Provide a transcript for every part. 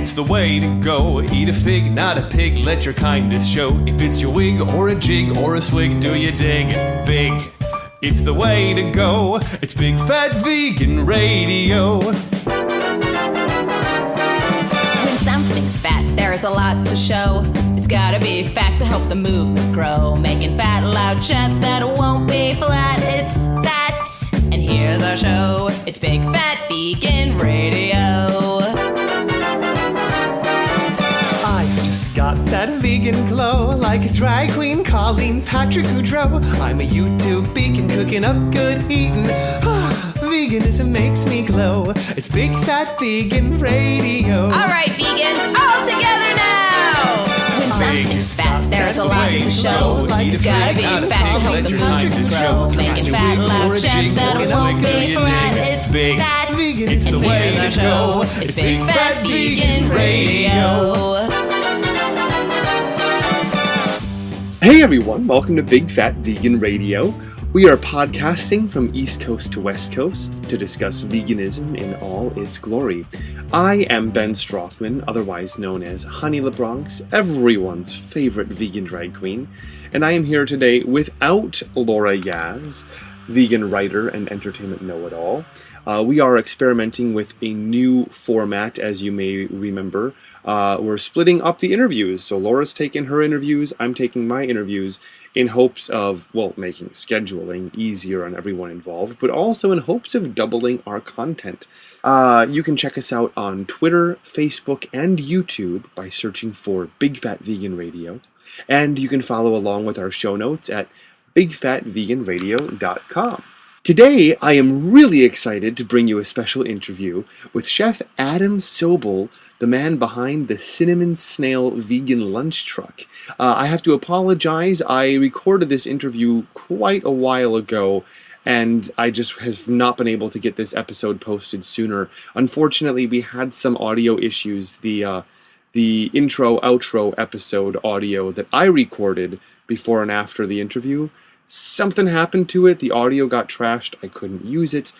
It's the way to go. Eat a fig, not a pig. Let your kindness show. If it's your wig or a jig or a swig, do you dig? Big. It's the way to go. It's Big Fat Vegan Radio. When something's fat, there's a lot to show. It's gotta be fat to help the movement grow. Making fat loud chat that won't be flat. It's that. And here's our show. It's Big Fat Vegan Radio. I've just got that vegan glow, like a drag queen calling Patrick Goudreau. I'm a YouTube vegan cooking up good eating. Veganism makes me glow. It's Big Fat Vegan Radio. All right, vegans, all together now. When something's fat, there's a lot to show. It's gotta be fat to help the movement grow. Making fat loud chat that won't be flat. It's that. It's the and way here's to our go. show. It's Big Fat Vegan Radio. Hey everyone, welcome to Big Fat Vegan Radio. We are podcasting from East Coast to West Coast to discuss veganism in all its glory. I am Ben Strothman, otherwise known as Honey LaBronx, everyone's favorite vegan drag queen, and I am here today without Laura Yaz, vegan writer and entertainment know-it-all. We are experimenting with a new format, as you may remember. We're splitting up the interviews. So Laura's taking her interviews, I'm taking my interviews in hopes of, well, making scheduling easier on everyone involved, but also in hopes of doubling our content. You can check us out on Twitter, Facebook, and YouTube by searching for Big Fat Vegan Radio. And you can follow along with our show notes at bigfatveganradio.com. Today, I am really excited to bring you a special interview with Chef Adam Sobel, the man behind the Cinnamon Snail vegan lunch truck. I have to apologize, I recorded this interview quite a while ago, and I just have not been able to get this episode posted sooner. Unfortunately, we had some audio issues. The intro-outro episode audio that I recorded before and after the interview, something happened to it, the audio got trashed, I couldn't use it.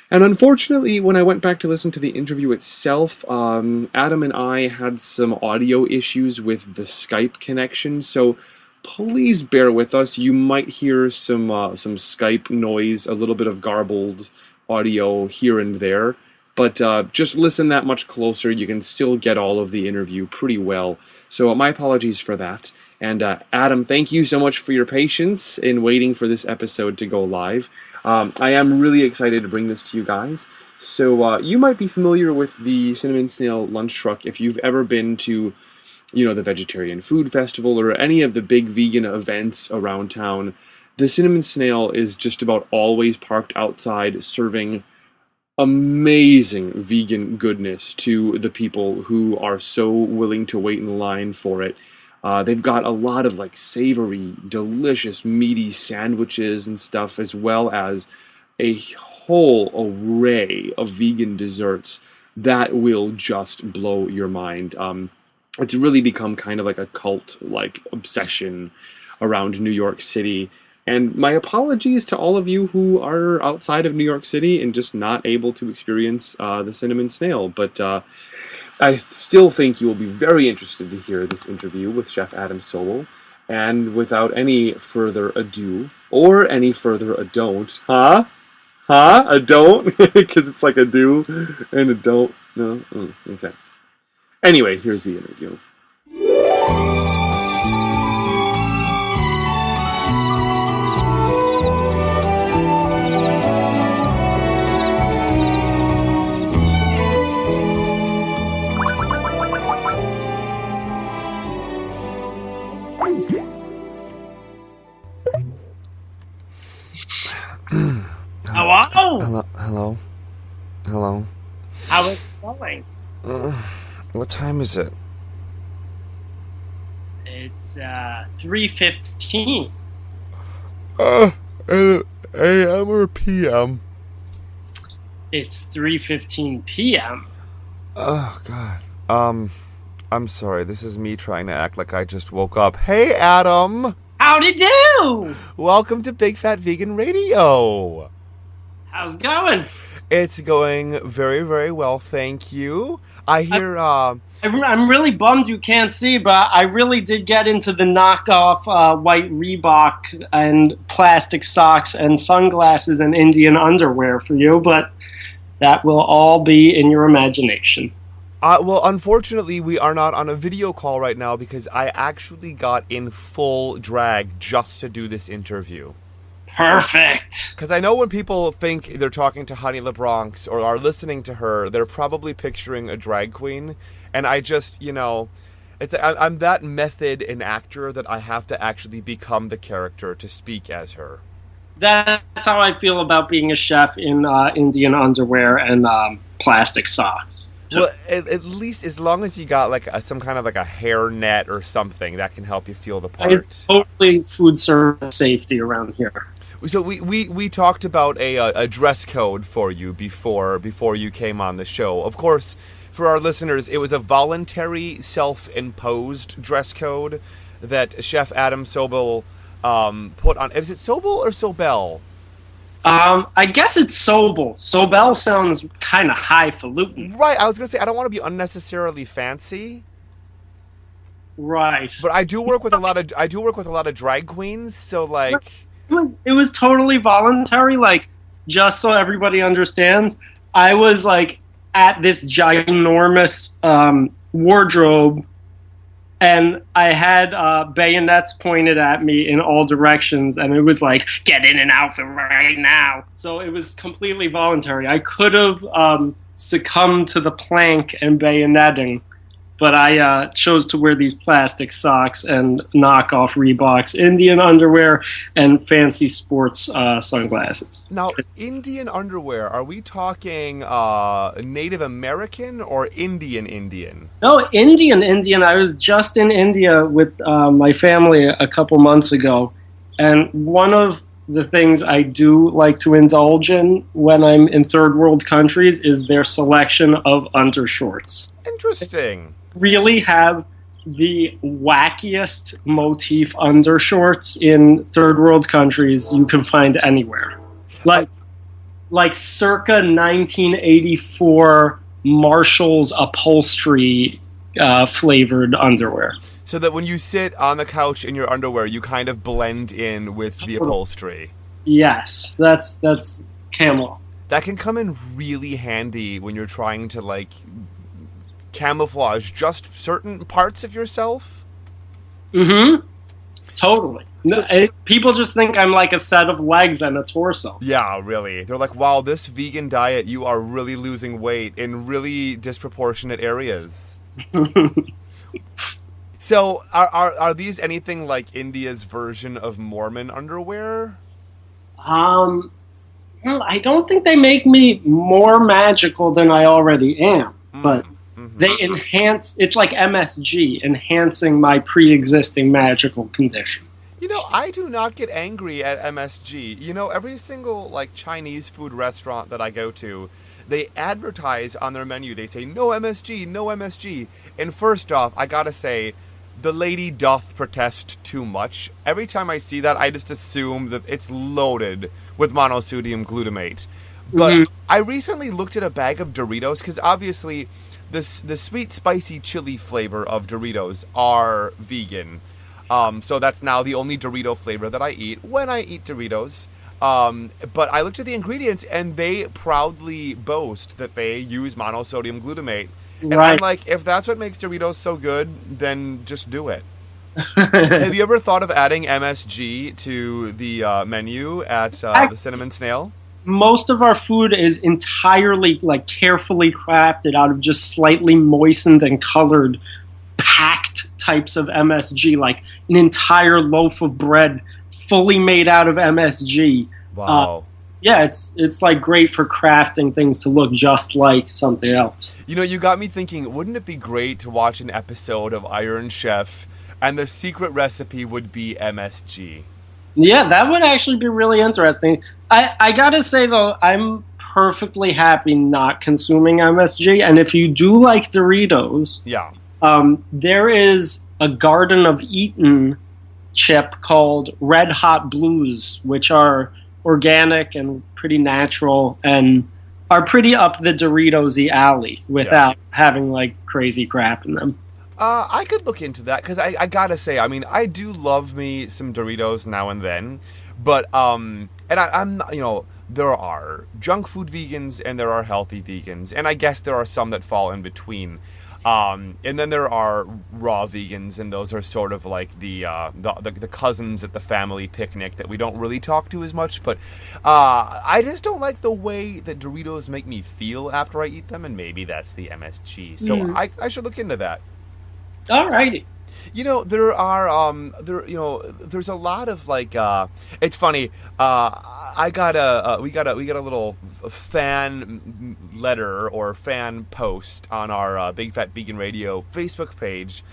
And unfortunately, when I went back to listen to the interview itself, Adam and I had some audio issues with the Skype connection, so please bear with us. You might hear some Skype noise, a little bit of garbled audio here and there, but just listen that much closer, you can still get all of the interview pretty well. So my apologies for that. And Adam, thank you so much for your patience in waiting for this episode to go live. I am really excited to bring this to you guys. So you might be familiar with the Cinnamon Snail lunch truck if you've ever been to, the Vegetarian Food Festival or any of the big vegan events around town. The Cinnamon Snail is just about always parked outside serving amazing vegan goodness to the people who are so willing to wait in line for it. They've got a lot of savory, delicious, meaty sandwiches and stuff, as well as a whole array of vegan desserts that will just blow your mind. It's really become kind of like a cult obsession around New York City. And my apologies to all of you who are outside of New York City and just not able to experience the Cinnamon Snail, but I still think you will be very interested to hear this interview with Chef Adam Sobel. And without any further ado, or any further adon't, a don't? Because it's like a do and a don't. No? Okay. Anyway, here's the interview. Hello. How is it going? What time is it? It's 3:15. AM or PM? It's 3:15 p.m. Oh God. I'm sorry. This is me trying to act like I just woke up. Hey, Adam. Howdy do? Welcome to Big Fat Vegan Radio. How's it going? It's going very, very well, thank you. I hear, I'm really bummed you can't see, but I really did get into the knockoff white Reebok and plastic socks and sunglasses and Indian underwear for you, but that will all be in your imagination. well, unfortunately, we are not on a video call right now because I actually got in full drag just to do this interview. Perfect. Because I know when people think they're talking to Honey LaBronx or are listening to her, they're probably picturing a drag queen. And I just, I'm that method an actor that I have to actually become the character to speak as her. That's how I feel about being a chef in Indian underwear and plastic socks. Well, at least as long as you got like some kind of like a hair net or something that can help you feel the part. It's totally food service safety around here. So we talked about a dress code for you before you came on the show. Of course, for our listeners, it was a voluntary, self-imposed dress code that Chef Adam Sobel put on. Is it Sobel or Sobel? I guess it's Sobel. Sobel sounds kind of highfalutin. Right. I was gonna say I don't want to be unnecessarily fancy. Right. But I do work with a lot of drag queens, so like. It was totally voluntary, like, just so everybody understands, I was, like, at this ginormous wardrobe, and I had bayonets pointed at me in all directions, and it was like, get in an outfit right now. So it was completely voluntary. I could have succumbed to the plank and bayoneting, but I chose to wear these plastic socks and knockoff Reeboks, Indian underwear, and fancy sports sunglasses. Now, Indian underwear, are we talking Native American or Indian? No, Indian. I was just in India with my family a couple months ago, and one of the things I do like to indulge in when I'm in third world countries is their selection of undershorts. Interesting. Really have the wackiest motif undershorts in third world countries you can find anywhere. Like circa 1984 Marshall's upholstery flavored underwear. So that when you sit on the couch in your underwear, you kind of blend in with the upholstery. Yes, that's camel. That can come in really handy when you're trying to like camouflage just certain parts of yourself. Mm-hmm. Totally. No, people just think I'm like a set of legs and a torso. Yeah, really. They're like, wow, this vegan diet, you are really losing weight in really disproportionate areas. So, are these anything like India's version of Mormon underwear? Well, I don't think they make me more magical than I already am, but they enhance. It's like MSG, enhancing my pre-existing magical condition. You know, I do not get angry at MSG. You know, every single like Chinese food restaurant that I go to, they advertise on their menu. They say no MSG, no MSG. And first off, I gotta say, the lady doth protest too much. Every time I see that, I just assume that it's loaded with monosodium glutamate. But I recently looked at a bag of Doritos because obviously the sweet spicy chili flavor of Doritos are vegan. So that's now the only Dorito flavor that I eat when I eat Doritos. But I looked at the ingredients and they proudly boast that they use monosodium glutamate. And Right. I'm like, if that's what makes Doritos so good, then just do it. Have you ever thought of adding MSG to the menu at the Cinnamon Snail? Most of our food is entirely like carefully crafted out of just slightly moistened and colored packed types of MSG, like an entire loaf of bread fully made out of MSG. Wow. Yeah, it's like great for crafting things to look just like something else. You know, you got me thinking, wouldn't it be great to watch an episode of Iron Chef and the secret recipe would be MSG? Yeah, that would actually be really interesting. I gotta say, though, I'm perfectly happy not consuming MSG. And if you do like Doritos, Yeah. there is a Garden of Eden chip called Red Hot Blues, which are organic and pretty natural. And are pretty up the Doritos-y alley without having like crazy crap in them. I could look into that because I gotta say, I mean, I do love me some Doritos now and then, but and I'm not, there are junk food vegans and there are healthy vegans, and I guess there are some that fall in between. And then there are raw vegans, and those are sort of like the cousins at the family picnic that we don't really talk to as much. But I just don't like the way that Doritos make me feel after I eat them, and maybe that's the MSG. So I should look into that. Alrighty. There are there's a lot of like it's funny. We got a little fan letter or fan post on our Big Fat Vegan Radio Facebook page.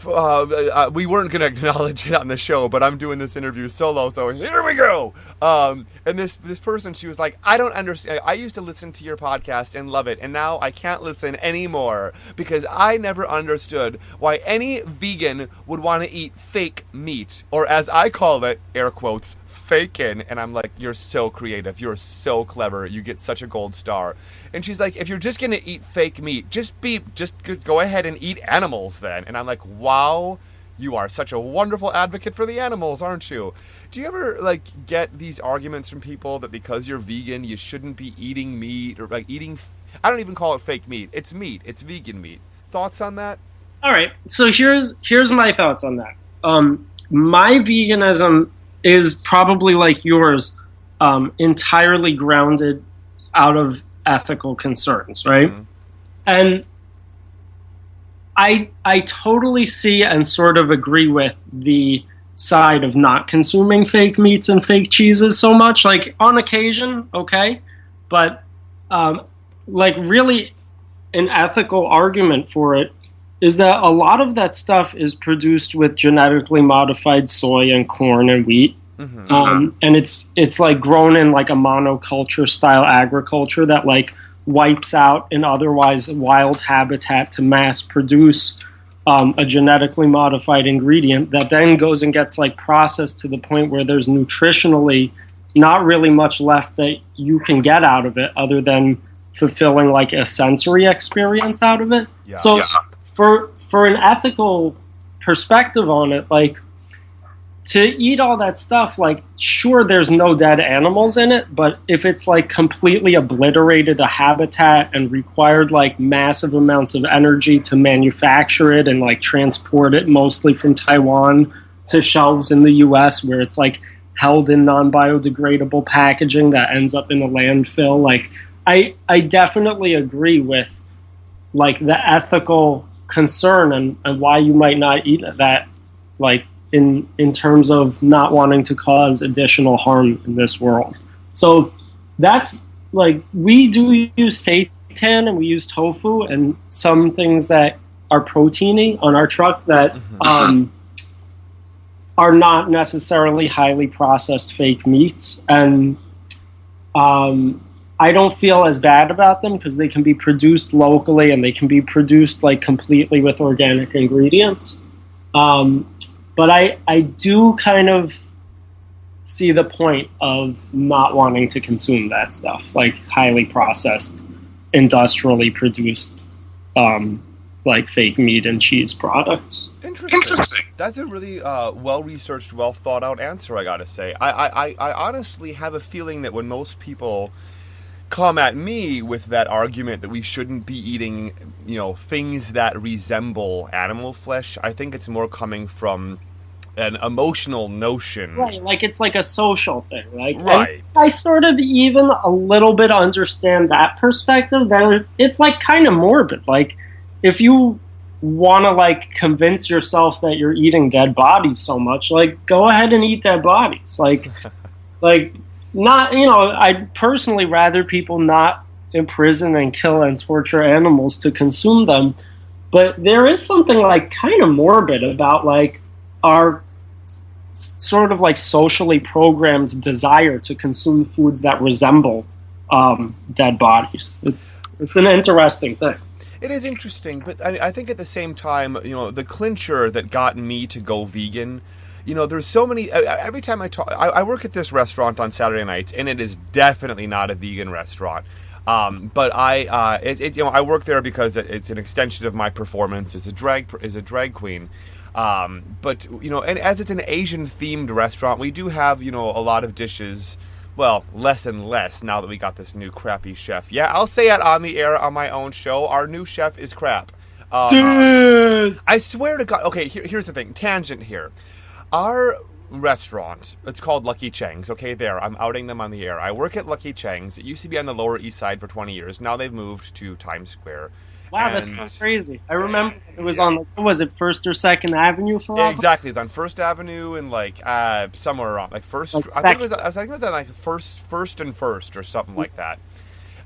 We weren't going to acknowledge it on the show, but I'm doing this interview solo, so here we go. And this person, she was like, I don't understand. I used to listen to your podcast and love it, and now I can't listen anymore because I never understood why any vegan would want to eat fake meat, or as I call it, air quotes, fakin'. And I'm like, you're so creative. You're so clever. You get such a gold star. And she's like, if you're just going to eat fake meat, just go ahead and eat animals then. And I'm like, wow, you are such a wonderful advocate for the animals, aren't you? Do you ever like get these arguments from people that because you're vegan, you shouldn't be eating meat, or like eating, I don't even call it fake meat. It's meat. It's vegan meat. Thoughts on that? All right. So here's my thoughts on that. My veganism is probably like yours, entirely grounded out of ethical concerns, right? Mm-hmm. And I totally see and sort of agree with the side of not consuming fake meats and fake cheeses so much. Like on occasion, okay, but like really an ethical argument for it is that a lot of that stuff is produced with genetically modified soy and corn and wheat. Mm-hmm. And it's like grown in like a monoculture style agriculture that like wipes out an otherwise wild habitat to mass produce a genetically modified ingredient that then goes and gets like processed to the point where there's nutritionally not really much left that you can get out of it other than fulfilling like a sensory experience out of it. Yeah. So for an ethical perspective on it, like to eat all that stuff, like, sure, there's no dead animals in it, but if it's, like, completely obliterated a habitat and required, like, massive amounts of energy to manufacture it and, like, transport it mostly from Taiwan to shelves in the U.S. where it's, like, held in non-biodegradable packaging that ends up in a landfill, like, I definitely agree with, like, the ethical concern and why you might not eat that, like, in terms of not wanting to cause additional harm in this world. So that's like, we do use seitan and we use tofu and some things that are proteiny on our truck that are not necessarily highly processed fake meats. And I don't feel as bad about them because they can be produced locally and they can be produced like completely with organic ingredients. But I do kind of see the point of not wanting to consume that stuff, like highly processed, industrially produced, like fake meat and cheese products. Interesting. That's a really well-researched, well-thought-out answer, I gotta say. I honestly have a feeling that when most people come at me with that argument that we shouldn't be eating, things that resemble animal flesh, I think it's more coming from an emotional notion. Right, like it's like a social thing, like, right. I sort of even a little bit understand that perspective, that it's like kind of morbid. Like, if you want to like convince yourself that you're eating dead bodies so much, like, go ahead and eat dead bodies. Like, not, I'd personally rather people not imprison and kill and torture animals to consume them. But there is something like kind of morbid about like our sort of like socially programmed desire to consume foods that resemble dead bodies. It's an interesting thing. It is interesting, but I think at the same time, the clincher that got me to go vegan, there's so many, every time I work at this restaurant on Saturday nights, and it is definitely not a vegan restaurant. But I work there because it's an extension of my performance as a drag queen. But and as it's an Asian themed restaurant, we do have a lot of dishes. Well, less and less now that we got this new crappy chef. Yeah, I'll say it on the air on my own show. Our new chef is crap. I swear to God. Okay, here's the thing. Tangent here. Our restaurant, it's called Lucky Cheng's. Okay, I'm outing them on the air. I work at Lucky Cheng's. It used to be on the Lower East Side for 20 years. Now they've moved to Times Square. Wow, that's so crazy. I remember it was on, was it 1st or 2nd Avenue for Yeah, exactly. It's on 1st Avenue and somewhere around first. I think it was at like first and first or something like that.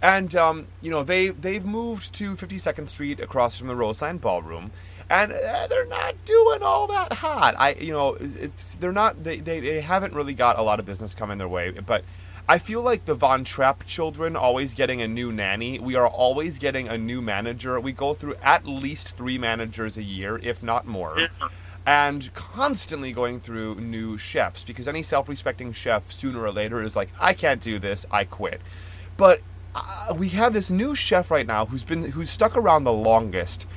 And they've moved to 52nd Street across from the Roseland Ballroom, and they're not doing all that hot. They haven't really got a lot of business coming their way, but I feel like the Von Trapp children always getting a new nanny. We are always getting a new manager. We go through at least 3 managers a year, if not more. Yeah. And constantly going through new chefs, because any self-respecting chef sooner or later is like, I can't do this, I quit. But we have this new chef right now who's stuck around the longest.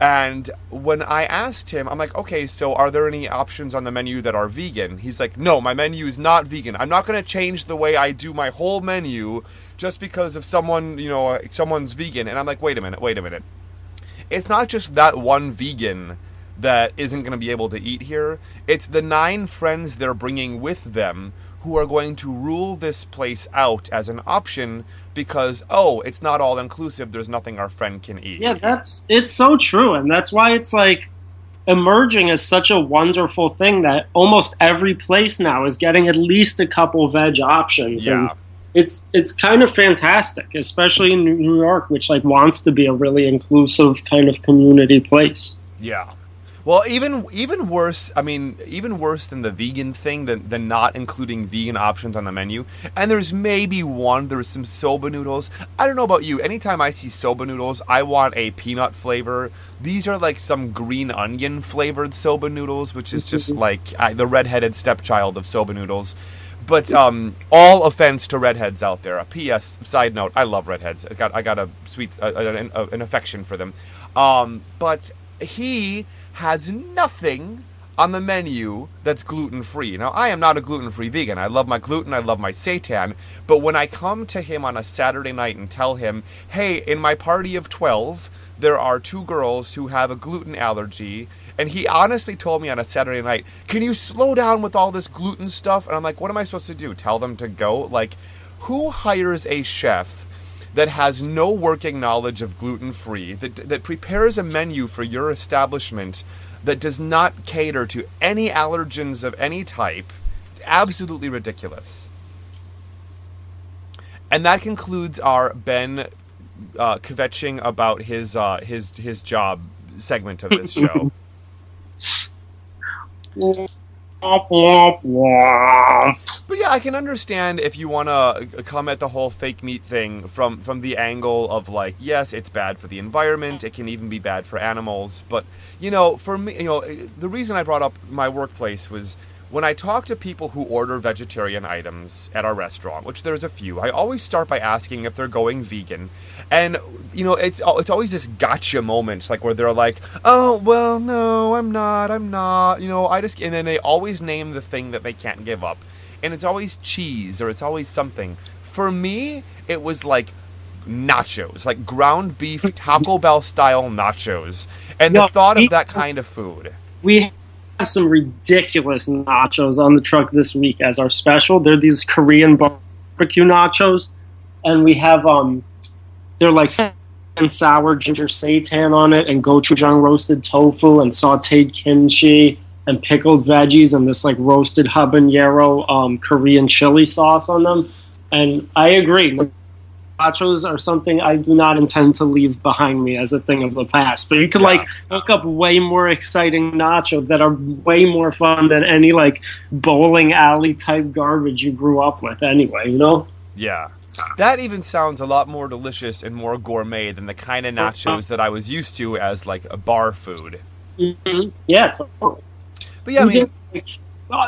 And when I asked him, I'm like, okay, so are there any options on the menu that are vegan? He's like, no, my menu is not vegan. I'm not going to change the way I do my whole menu just because of someone's vegan. And I'm like, wait a minute. It's not just that one vegan that isn't going to be able to eat here. It's the 9 friends they're bringing with them who are going to rule this place out as an option because, it's not all inclusive. There's nothing our friend can eat. Yeah, it's so true. And that's why it's like emerging as such a wonderful thing that almost every place now is getting at least a couple veg options. Yeah. And it's kind of fantastic, especially in New York, which wants to be a really inclusive kind of community place. Yeah. Well, even worse. I mean, even worse than the vegan thing, than not including vegan options on the menu. And there's maybe there's some soba noodles. I don't know about you. Anytime I see soba noodles, I want a peanut flavor. These are like some green onion flavored soba noodles, which is just like the redheaded stepchild of soba noodles. But all offense to redheads out there. A P.S. Side note: I love redheads. I got a sweet an affection for them. But he has nothing on the menu that's gluten-free. Now, I am not a gluten-free vegan. I love my gluten, I love my seitan, but when I come to him on a Saturday night and tell him, hey, in my party of 12, there are 2 girls who have a gluten allergy, and he honestly told me on a Saturday night, can you slow down with all this gluten stuff? And I'm like, what am I supposed to do? Tell them to go? Like, who hires a chef that has no working knowledge of gluten-free, that prepares a menu for your establishment that does not cater to any allergens of any type? Absolutely ridiculous. And that concludes our Ben kvetching about his job segment of this show. But yeah, I can understand if you want to come at the whole fake meat thing from the angle of yes, it's bad for the environment. It can even be bad for animals. But for me, the reason I brought up my workplace was when I talk to people who order vegetarian items at our restaurant, which there's a few. I always start by asking if they're going vegan, and it's always this gotcha moment, where they're like, oh well, no, I'm not, and then they always name the thing that they can't give up, and it's always cheese or it's always something. For me, it was nachos, ground beef Taco Bell style nachos, and the thought of that kind of food. We have some ridiculous nachos on the truck this week as our special. They're these Korean barbecue nachos, and we have they're and sour ginger seitan on it, and gochujang roasted tofu, and sautéed kimchi, and pickled veggies, and this roasted habanero Korean chili sauce on them. And I agree, nachos are something I do not intend to leave behind me as a thing of the past. But you could look up way more exciting nachos that are way more fun than any bowling alley type garbage you grew up with anyway, Yeah. That even sounds a lot more delicious and more gourmet than the kind of nachos that I was used to as a bar food. Mm-hmm. Yeah, totally. But yeah, I mean,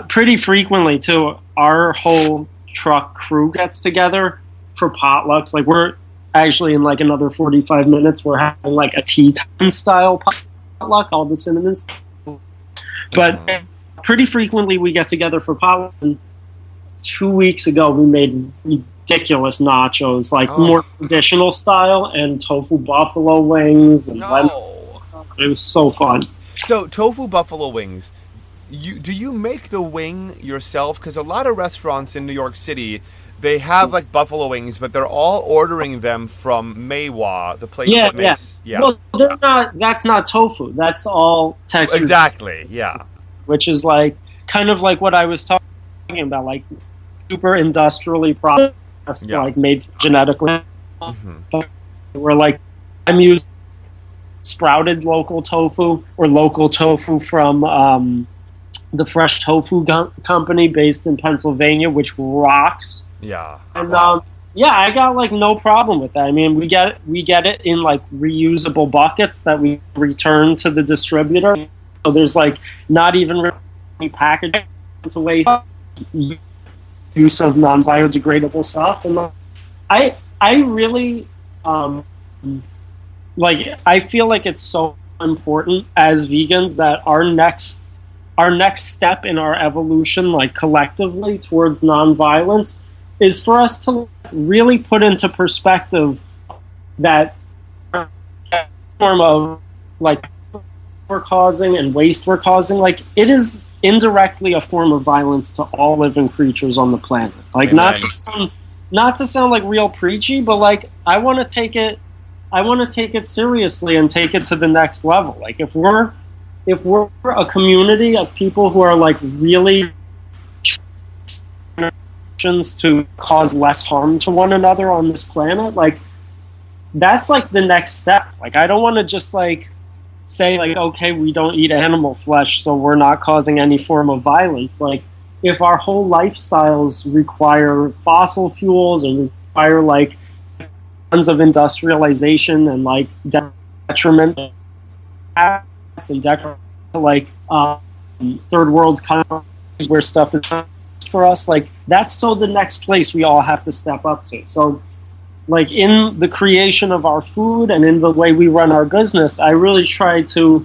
pretty frequently too, our whole truck crew gets together for potlucks. actually in like another 45 minutes we're having like a tea time style potluck, all the cinnamons. But pretty frequently we get together for potluck. And 2 weeks ago we made ridiculous nachos, like more traditional style, and tofu buffalo wings and stuff. It was so fun. So tofu buffalo wings, do you make the wing yourself? Because a lot of restaurants in New York City, they have like buffalo wings, but they're all ordering them from Meiwa, the place that makes. Yeah. Well, they're not. That's not tofu. That's all textured. Exactly. Yeah. Which is like kind of like what I was talking about, like super industrially processed, like made genetically. Where like I'm using sprouted local tofu or local tofu from the Fresh Tofu Company based in Pennsylvania, which rocks. Yeah. And I got like no problem with that. I mean, we get it in like reusable buckets that we return to the distributor. So there's like not even really packaging to waste, use of non-biodegradable stuff. And I really like, I feel like it's so important as vegans that our next step in our evolution, like collectively towards nonviolence, is for us to really put into perspective that form of like we're causing and waste we're causing, like it is indirectly a form of violence to all living creatures on the planet. Like not to sound like real preachy, but like I want to take it seriously and take it to the next level. Like if we're a community of people who are like really to cause less harm to one another on this planet, like that's like the next step. Like I don't want to just like say like, okay, we don't eat animal flesh, so we're not causing any form of violence. Like if our whole lifestyles require fossil fuels and require like tons of industrialization and like detriment and to like third world countries where stuff is for us, like that's so the next place we all have to step up to. So like in the creation of our food and in the way we run our business, I really try to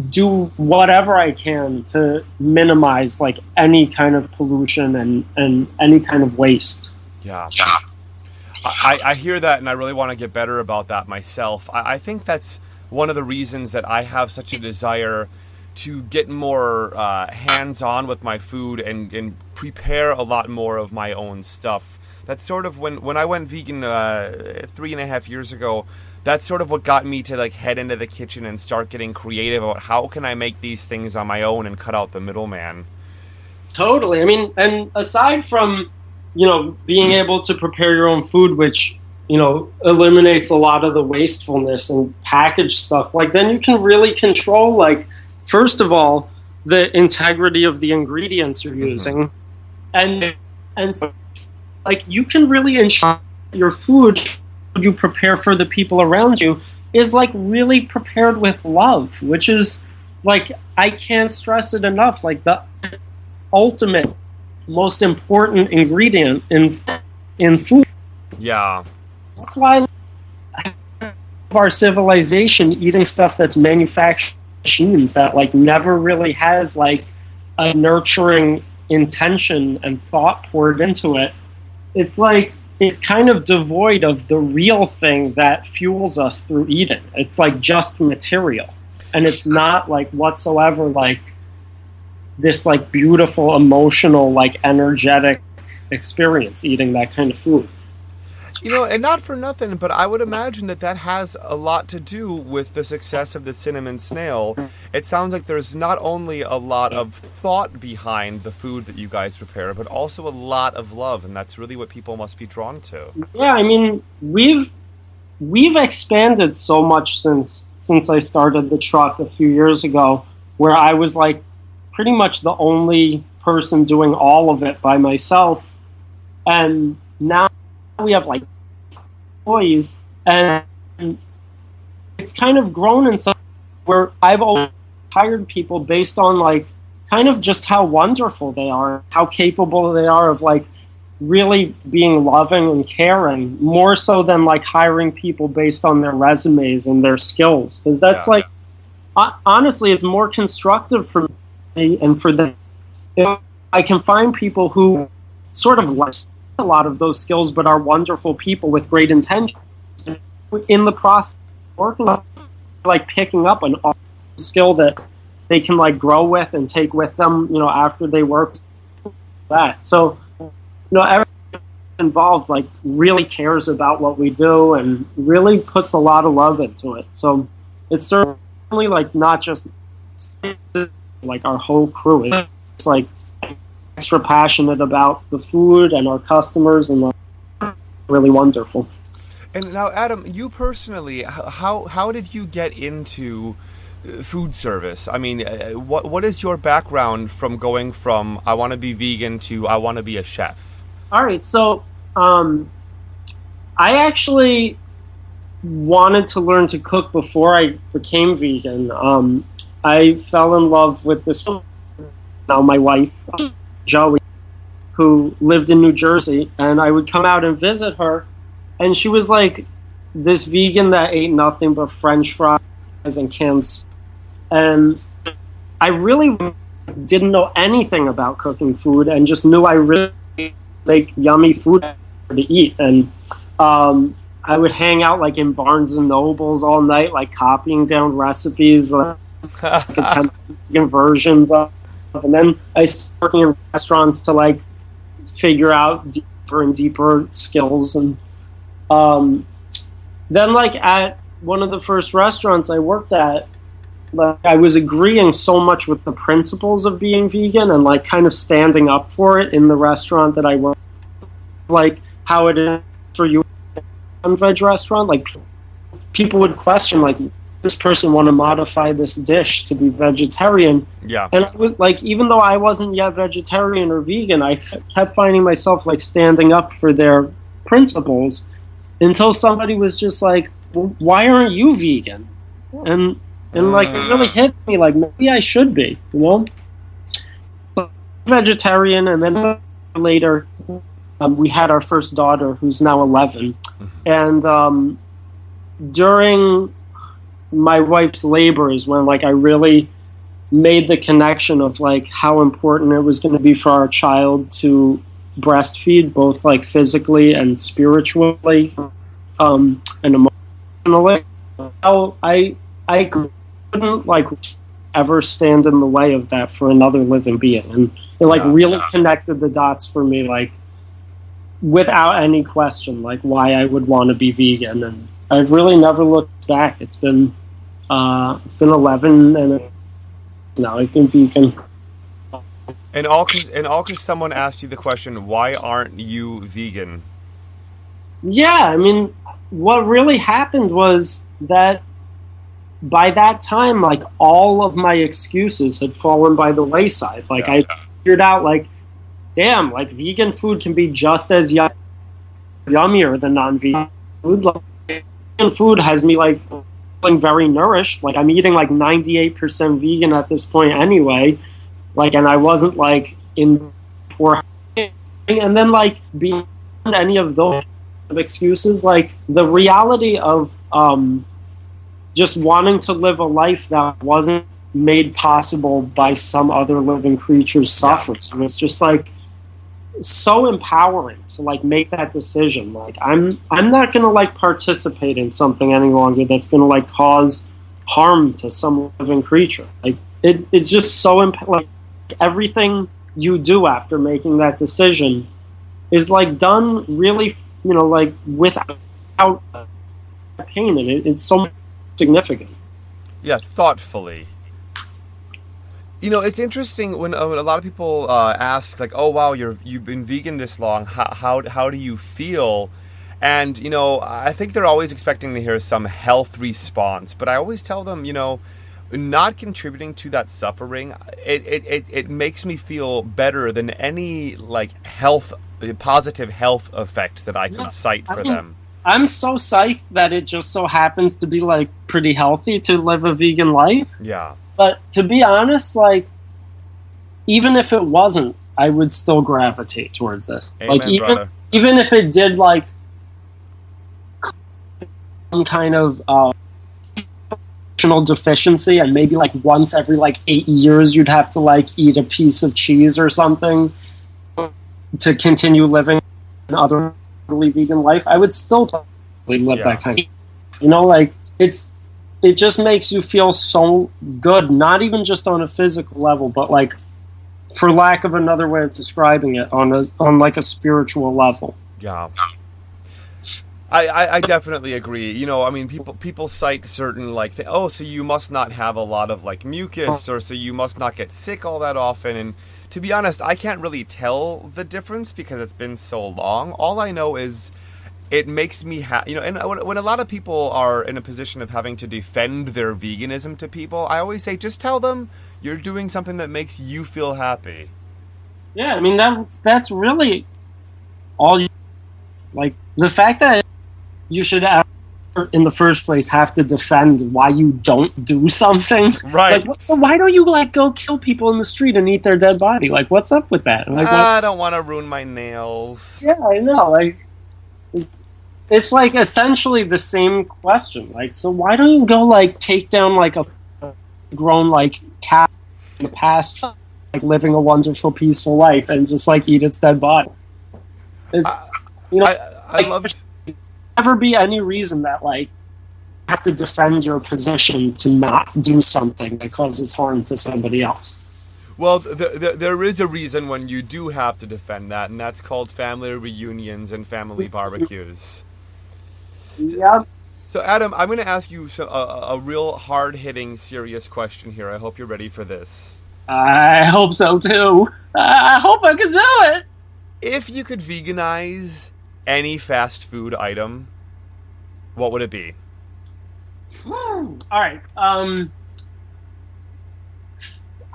do whatever I can to minimize like any kind of pollution and any kind of waste. Yeah. I hear that, and I really want to get better about that myself. I think that's one of the reasons that I have such a desire to get more hands-on with my food and prepare a lot more of my own stuff. That's sort of when I went vegan 3.5 years ago, that's sort of what got me to like head into the kitchen and start getting creative about how can I make these things on my own and cut out the middleman. Totally. I mean, and aside from, you know, being able to prepare your own food, which, you know, eliminates a lot of the wastefulness and packaged stuff, like then you can really control, like, first of all, the integrity of the ingredients you're using, and like you can really ensure your food you prepare for the people around you is like really prepared with love, which is like I can't stress it enough. Like the ultimate, most important ingredient in food. Yeah, that's why our civilization eating stuff that's manufactured machines that like never really has like a nurturing intention and thought poured into it. It's like it's kind of devoid of the real thing that fuels us through eating. It's like just material, and it's not like whatsoever like this like beautiful emotional like energetic experience eating that kind of food. You know, and not for nothing, but I would imagine that has a lot to do with the success of the cinnamon snail. It sounds like there's not only a lot of thought behind the food that you guys prepare, but also a lot of love, and that's really what people must be drawn to. Yeah, I mean, we've expanded so much since I started the truck a few years ago, where I was like pretty much the only person doing all of it by myself, and now we have like employees, and it's kind of grown in some where I've always hired people based on like kind of just how wonderful they are, how capable they are of like really being loving and caring, more so than like hiring people based on their resumes and their skills. Because that's honestly, it's more constructive for me and for them. If I can find people who sort of like a lot of those skills, but are wonderful people with great intention. In the process of working, like picking up an skill that they can like grow with and take with them, after they work that. So, everyone involved like really cares about what we do and really puts a lot of love into it. So it's certainly like not just like our whole crew. It's like extra passionate about the food and our customers, and really wonderful. And now, Adam, you personally, how did you get into food service? I mean, what is your background from going from I want to be vegan to I want to be a chef? All right, so I actually wanted to learn to cook before I became vegan. I fell in love with this, now my wife, Joey, who lived in New Jersey, and I would come out and visit her, and she was like this vegan that ate nothing but French fries and cans. And I really didn't know anything about cooking food and just knew I really make yummy food to eat. And I would hang out like in Barnes and Nobles all night, like copying down recipes, like attempting versions of. And then I started working in restaurants to like figure out deeper and deeper skills. And then like at one of the first restaurants I worked at, like I was agreeing so much with the principles of being vegan and like kind of standing up for it in the restaurant that I worked, like how it is for you in veg restaurant. Like people would question like, this person want to modify this dish to be vegetarian. Yeah. And I would, like, even though I wasn't yet vegetarian or vegan, I kept finding myself like standing up for their principles until somebody was just like, well, why aren't you vegan? And like it really hit me like maybe I should be, So, vegetarian, and then later we had our first daughter who's now 11, and during my wife's labor is when like I really made the connection of like how important it was going to be for our child to breastfeed, both like physically and spiritually, and emotionally. I couldn't like ever stand in the way of that for another living being, and it like really connected the dots for me, like without any question, like why I would want to be vegan. And I've really never looked back. It's been 11 and now I've been vegan. And all because someone asked you the question, why aren't you vegan? Yeah, I mean, what really happened was that by that time, like all of my excuses had fallen by the wayside. Like I figured out, like, damn, like vegan food can be just as yummier than non-vegan food. Like, vegan food has me like feeling very nourished. Like I'm eating like 98% vegan at this point anyway. Like, and I wasn't like in poor. And then like beyond any of those excuses, like the reality of just wanting to live a life that wasn't made possible by some other living creature's suffering. So it's just like so empowering to like make that decision. Like I'm not gonna like participate in something any longer that's gonna like cause harm to some living creature. Like it's just so like everything you do after making that decision is like done really, like without pain, and it's so significant. Yeah, thoughtfully. It's interesting when a lot of people ask, like, "Oh, wow, you've been vegan this long. How do you feel?" And I think they're always expecting to hear some health response, but I always tell them, not contributing to that suffering, it makes me feel better than any like positive health effect that I could cite for them. I'm so psyched that it just so happens to be like pretty healthy to live a vegan life. Yeah. But to be honest, like even if it wasn't, I would still gravitate towards it. Amen, like brother. even if it did like some kind of nutritional deficiency, and maybe like once every like 8 years you'd have to like eat a piece of cheese or something to continue living an utterly vegan life, I would still probably live that kind of, you know, like it just makes you feel so good, not even just on a physical level, but like, for lack of another way of describing it, on like a spiritual level. Yeah. I definitely agree. You know, I mean, people cite certain like, oh, so you must not have a lot of like mucus, or so you must not get sick all that often. And to be honest, I can't really tell the difference because it's been so long. All I know is it makes me happy. You know, and when a lot of people are in a position of having to defend their veganism to people, I always say, just tell them you're doing something that makes you feel happy. Yeah, I mean, that's really all you, like, the fact that you should ever, in the first place, have to defend why you don't do something. Right. Like, why don't you, like, go kill people in the street and eat their dead body? Like, what's up with that? Like, I don't want to ruin my nails. Yeah, I know. Like, it's like essentially the same question. Like, so why don't you go, like, take down, like, a grown, like, cat in the past, like, living a wonderful, peaceful life and just, like, eat its dead body? It's, you know, I love... never be any reason that, like, you have to defend your position to not do something that causes harm to somebody else. Well, there is a reason when you do have to defend that, and that's called family reunions and family barbecues. Yeah. So, Adam, I'm going to ask you a real hard-hitting, serious question here. I hope you're ready for this. I hope so, too. I hope I can do it! If you could veganize any fast food item, what would it be? Alright,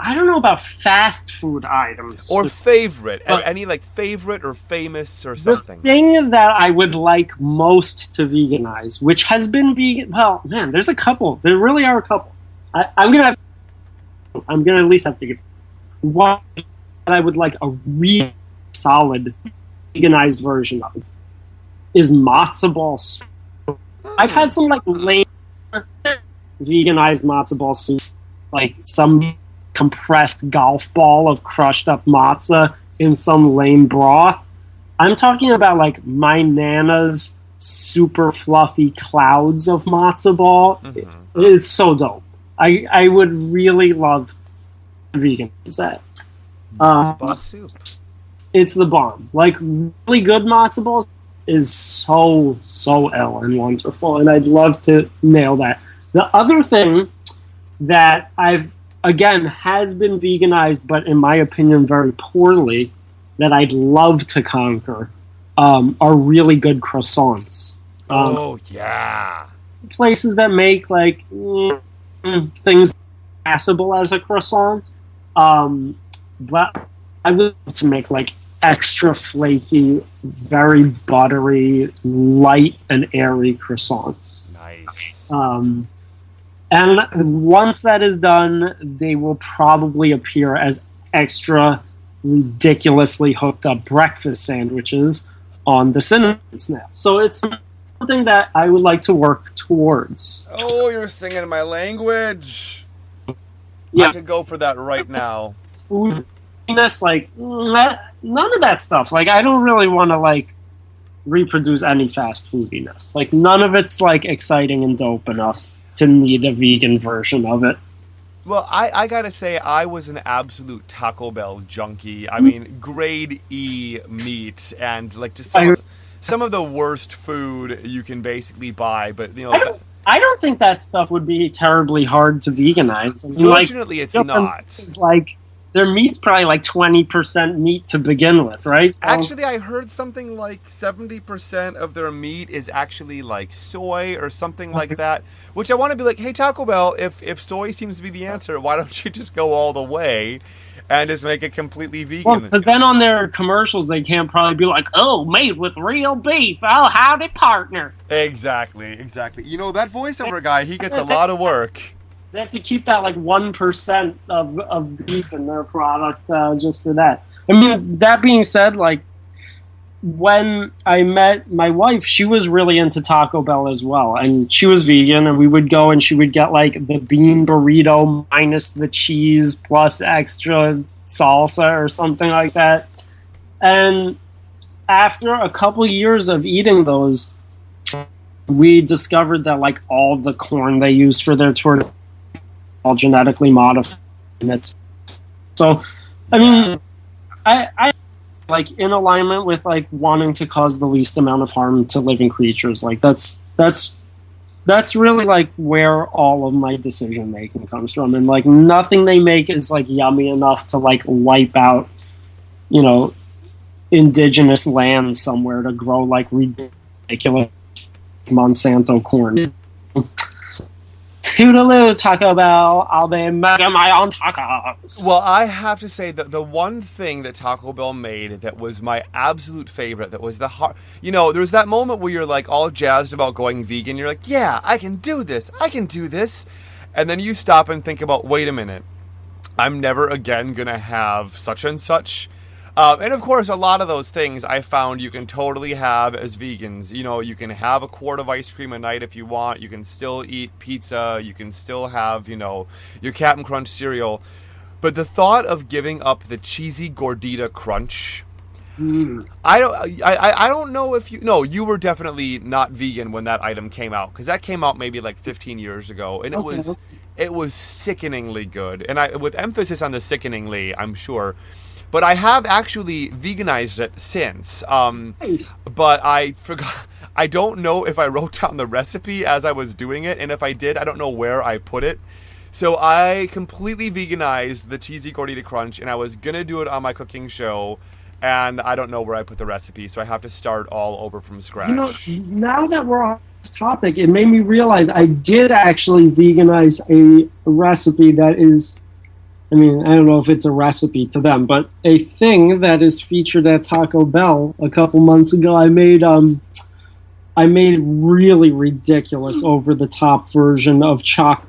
I don't know about fast food items. Or favorite. Any, like, favorite or famous or something. The thing that I would like most to veganize, which has been vegan... Well, man, there's a couple. There really are a couple. I'm gonna at least have to get one that I would like a really solid veganized version of is matzo ball soup. I've had some like lame veganized matzo ball soup, like some compressed golf ball of crushed up matzah in some lame broth. I'm talking about like my Nana's super fluffy clouds of matzo ball. Mm-hmm. It's so dope. I would really love vegan. Is that? Matzo ball soup. It's the bomb. Like, really good matzo balls is so ill and wonderful, and I'd love to nail that. The other thing that again has been veganized, but in my opinion very poorly, that I'd love to conquer are really good croissants. Yeah. Places that make like things passable as a croissant, but I would love to make like extra flaky, very buttery, light and airy croissants. Nice. And once that is done, they will probably appear as extra ridiculously hooked up breakfast sandwiches on the cinnamon snail. So it's something that I would like to work towards. Oh, you're singing my language. Yeah. I could go for that right now. Foodiness, like, none of that stuff. Like, I don't really want to, like, reproduce any fast foodiness. Like, none of it's, like, exciting and dope enough to need a vegan version of it. Well, I gotta say, I was an absolute Taco Bell junkie. I mean, grade E meat and, like, just some of the worst food you can basically buy, but, you know... I don't think that stuff would be terribly hard to veganize. I mean, fortunately, like, it's not. It's like, their meat's probably like 20% meat to begin with, right? So, actually, I heard something like 70% of their meat is actually like soy or something like that, which I want to be like, hey, Taco Bell, if soy seems to be the answer, why don't you just go all the way and just make it completely vegan? Because then on their commercials, they can't probably be like, oh, made with real beef. Oh, howdy, partner. Exactly. You know, that voiceover guy, he gets a lot of work. They have to keep that like 1% of beef in their product just for that. I mean, that being said, like when I met my wife, she was really into Taco Bell as well, and she was vegan. And we would go, and she would get like the bean burrito minus the cheese plus extra salsa or something like that. And after a couple years of eating those, we discovered that like all the corn they use for their tortillas all genetically modified. And it's so, I mean, I like in alignment with like wanting to cause the least amount of harm to living creatures. Like that's really like where all of my decision making comes from. And like nothing they make is like yummy enough to like wipe out, you know, indigenous lands somewhere to grow like ridiculous Monsanto corn. Toodaloo, Taco Bell. I'll be making my own tacos. Well, I have to say that the one thing that Taco Bell made that was my absolute favorite, that was the heart. You know, there's that moment where you're like all jazzed about going vegan. You're like, yeah, I can do this. I can do this. And then you stop and think about, wait a minute. I'm never again going to have such and such. And of course, a lot of those things I found you can totally have as vegans. You know, you can have a quart of ice cream a night if you want. You can still eat pizza. You can still have, you know, your Cap'n Crunch cereal. But the thought of giving up the cheesy gordita crunch, I don't know if you... No, you were definitely not vegan when that item came out, because that came out maybe like 15 years ago, and it was sickeningly good. And with emphasis on the sickeningly, I'm sure. But I have actually veganized it since. Nice. But I forgot. I don't know if I wrote down the recipe as I was doing it, and if I did, I don't know where I put it. So I completely veganized the cheesy gordita crunch, and I was gonna do it on my cooking show, and I don't know where I put the recipe, so I have to start all over from scratch. You know, now that we're on this topic, it made me realize I did actually veganize a recipe that is, I mean, I don't know if it's a recipe to them, but a thing that is featured at Taco Bell a couple months ago. I made really ridiculous over-the-top version of Chocos.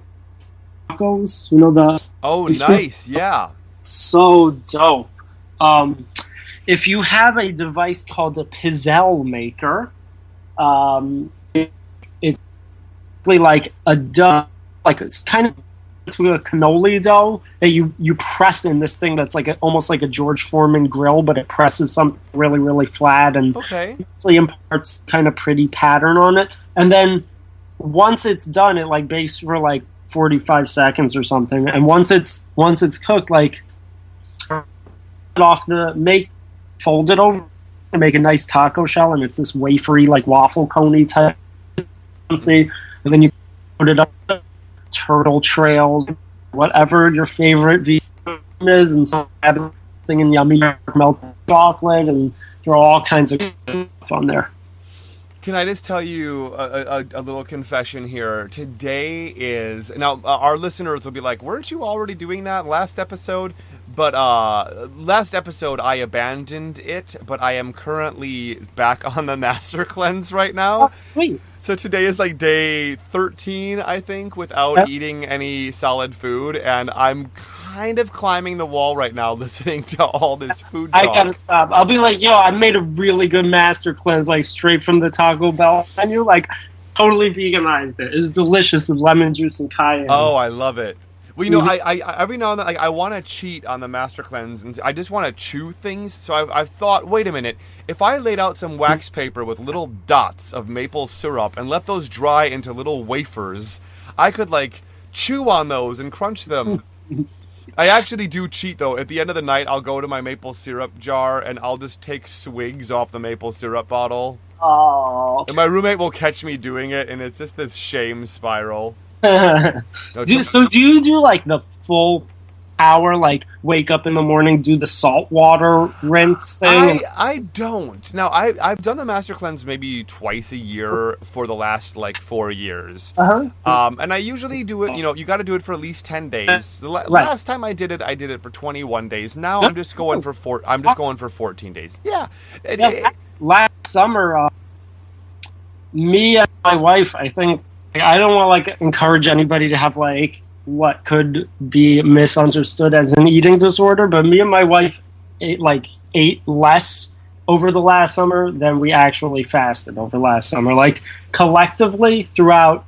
You know the... Oh, nice, yeah. So dope. If you have a device called a pizzelle maker, it's like a dough, like it's kind of to a cannoli dough that you press in this thing that's like almost like a George Foreman grill, but it presses something really, really flat and actually imparts kind of pretty pattern on it. And then once it's done, it like bakes for like 45 seconds or something. And once it's cooked, like fold it over and make a nice taco shell, and it's this wafery like waffle coney type. And then you put it up. Turtle trails, whatever your favorite vegan is, and everything in yummy melted chocolate, and throw all kinds of stuff on there. Can I just tell you a little confession here? Today is... Now, our listeners will be like, weren't you already doing that last episode? But last episode, I abandoned it, but I am currently back on the Master Cleanse right now. Oh, sweet. So today is like day 13, I think, without eating any solid food, and I'm kind of climbing the wall right now listening to all this food talk. I gotta stop. I'll be like, yo, I made a really good Master Cleanse, like straight from the Taco Bell menu, like totally veganized it. It's delicious with lemon juice and cayenne. Oh, I love it. Well, you know, I every now and then, like, I want to cheat on the Master Cleanse, and I just want to chew things. So I've thought, wait a minute, if I laid out some wax paper with little dots of maple syrup and let those dry into little wafers, I could like chew on those and crunch them. I actually do cheat though. At the end of the night, I'll go to my maple syrup jar and I'll just take swigs off the maple syrup bottle. Oh. And my roommate will catch me doing it, and it's just this shame spiral. Do you do like the full hour, like wake up in the morning, do the salt water rinse thing? I don't. Now, I've done the Master Cleanse maybe twice a year for the last like 4 years. And I usually do it, you know, you got to do it for at least 10 days. The last time I did it for 21 days. Now I'm just going for 14 days. Yeah. Last summer, me and my wife, I think, I don't want to like encourage anybody to have like what could be misunderstood as an eating disorder, but me and my wife ate less over the last summer than we actually fasted over last summer. Like collectively throughout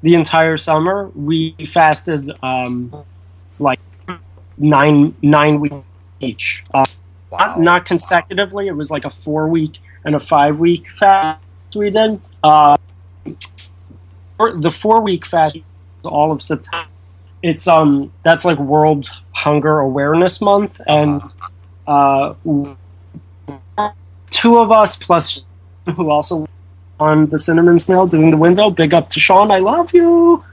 the entire summer, we fasted like nine weeks each. Wow. Not consecutively. It was like a 4-week and a 5-week fast we did. The 4-week fast, all of September. It's that's like World Hunger Awareness Month, and two of us plus who also on the Cinnamon Snail doing the window. Big up to Sean, I love you.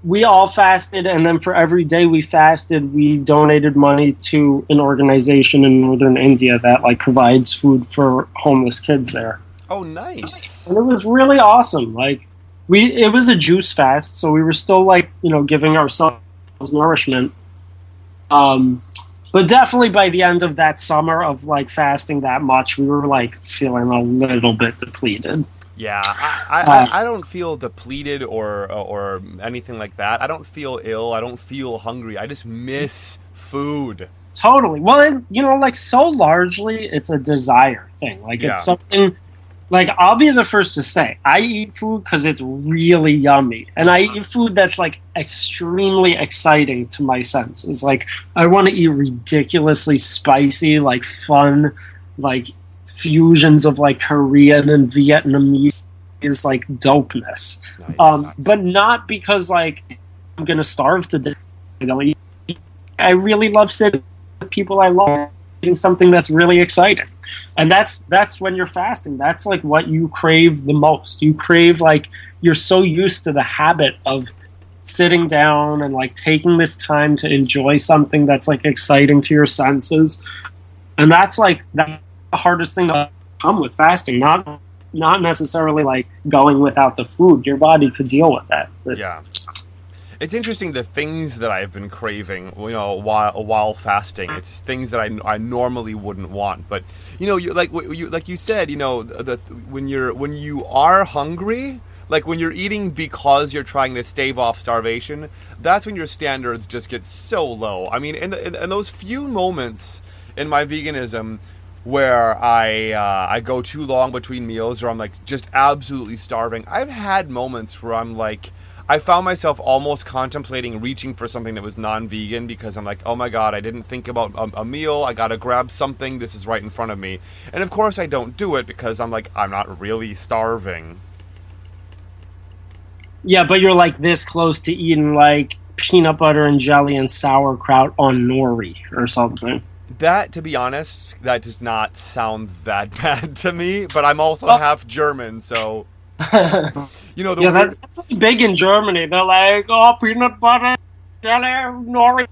We all fasted, and then for every day we fasted, we donated money to an organization in northern India that like provides food for homeless kids there. Oh, nice. And it was really awesome. Like it was a juice fast, so we were still like, giving ourselves nourishment. But definitely by the end of that summer of like fasting that much, we were like feeling a little bit depleted. Yeah, I don't feel depleted or anything like that. I don't feel ill. I don't feel hungry. I just miss food. Totally. Well, like so largely it's a desire thing. Like it's something. Like, I'll be the first to say, I eat food because it's really yummy. And I eat food that's, like, extremely exciting to my senses. Like, I want to eat ridiculously spicy, like, fun, like, fusions of, like, Korean and Vietnamese, like, dopeness. Nice. But not because, like, I'm going to starve to death. I really love sitting with people I love, eating something that's really exciting. And that's when you're fasting. That's like what you crave the most. You crave, like, you're so used to the habit of sitting down and like taking this time to enjoy something that's like exciting to your senses. And that's like the hardest thing to come with fasting. Not necessarily like going without the food. Your body could deal with that. But yeah. It's interesting the things that I've been craving, while fasting. It's things that I normally wouldn't want. But like you said, when you are hungry, like when you're eating because you're trying to stave off starvation, that's when your standards just get so low. I mean, in those few moments in my veganism where I go too long between meals, or I'm like just absolutely starving, I've had moments where I'm like, I found myself almost contemplating reaching for something that was non-vegan because I'm like, oh my god, I didn't think about a meal, I gotta grab something, this is right in front of me. And of course I don't do it because I'm like, I'm not really starving. Yeah, but you're like this close to eating like peanut butter and jelly and sauerkraut on nori or something. That, to be honest, that does not sound that bad to me, but I'm also half German, so... That's like big in Germany. They're like, peanut butter, jelly, nori.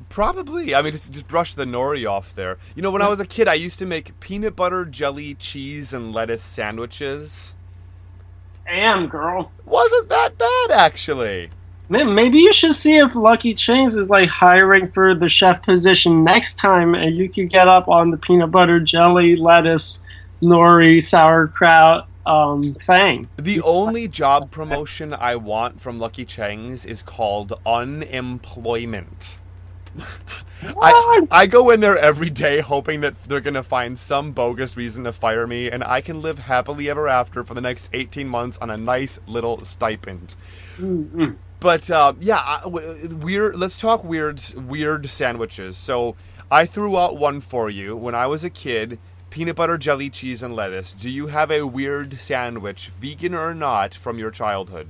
Probably. I mean, just brush the nori off there. When I was a kid, I used to make peanut butter, jelly, cheese, and lettuce sandwiches. Damn, girl. Wasn't that bad, actually. Man, maybe you should see if Lucky Chains is like hiring for the chef position next time, and you could get up on the peanut butter, jelly, lettuce, nori, sauerkraut thing. The only job promotion I want from Lucky Cheng's is called unemployment. I go in there every day hoping that they're going to find some bogus reason to fire me, and I can live happily ever after for the next 18 months on a nice little stipend. Mm-hmm. But let's talk weird sandwiches. So I threw out one for you when I was a kid. Peanut butter, jelly, cheese, and lettuce. Do you have a weird sandwich, vegan or not, from your childhood?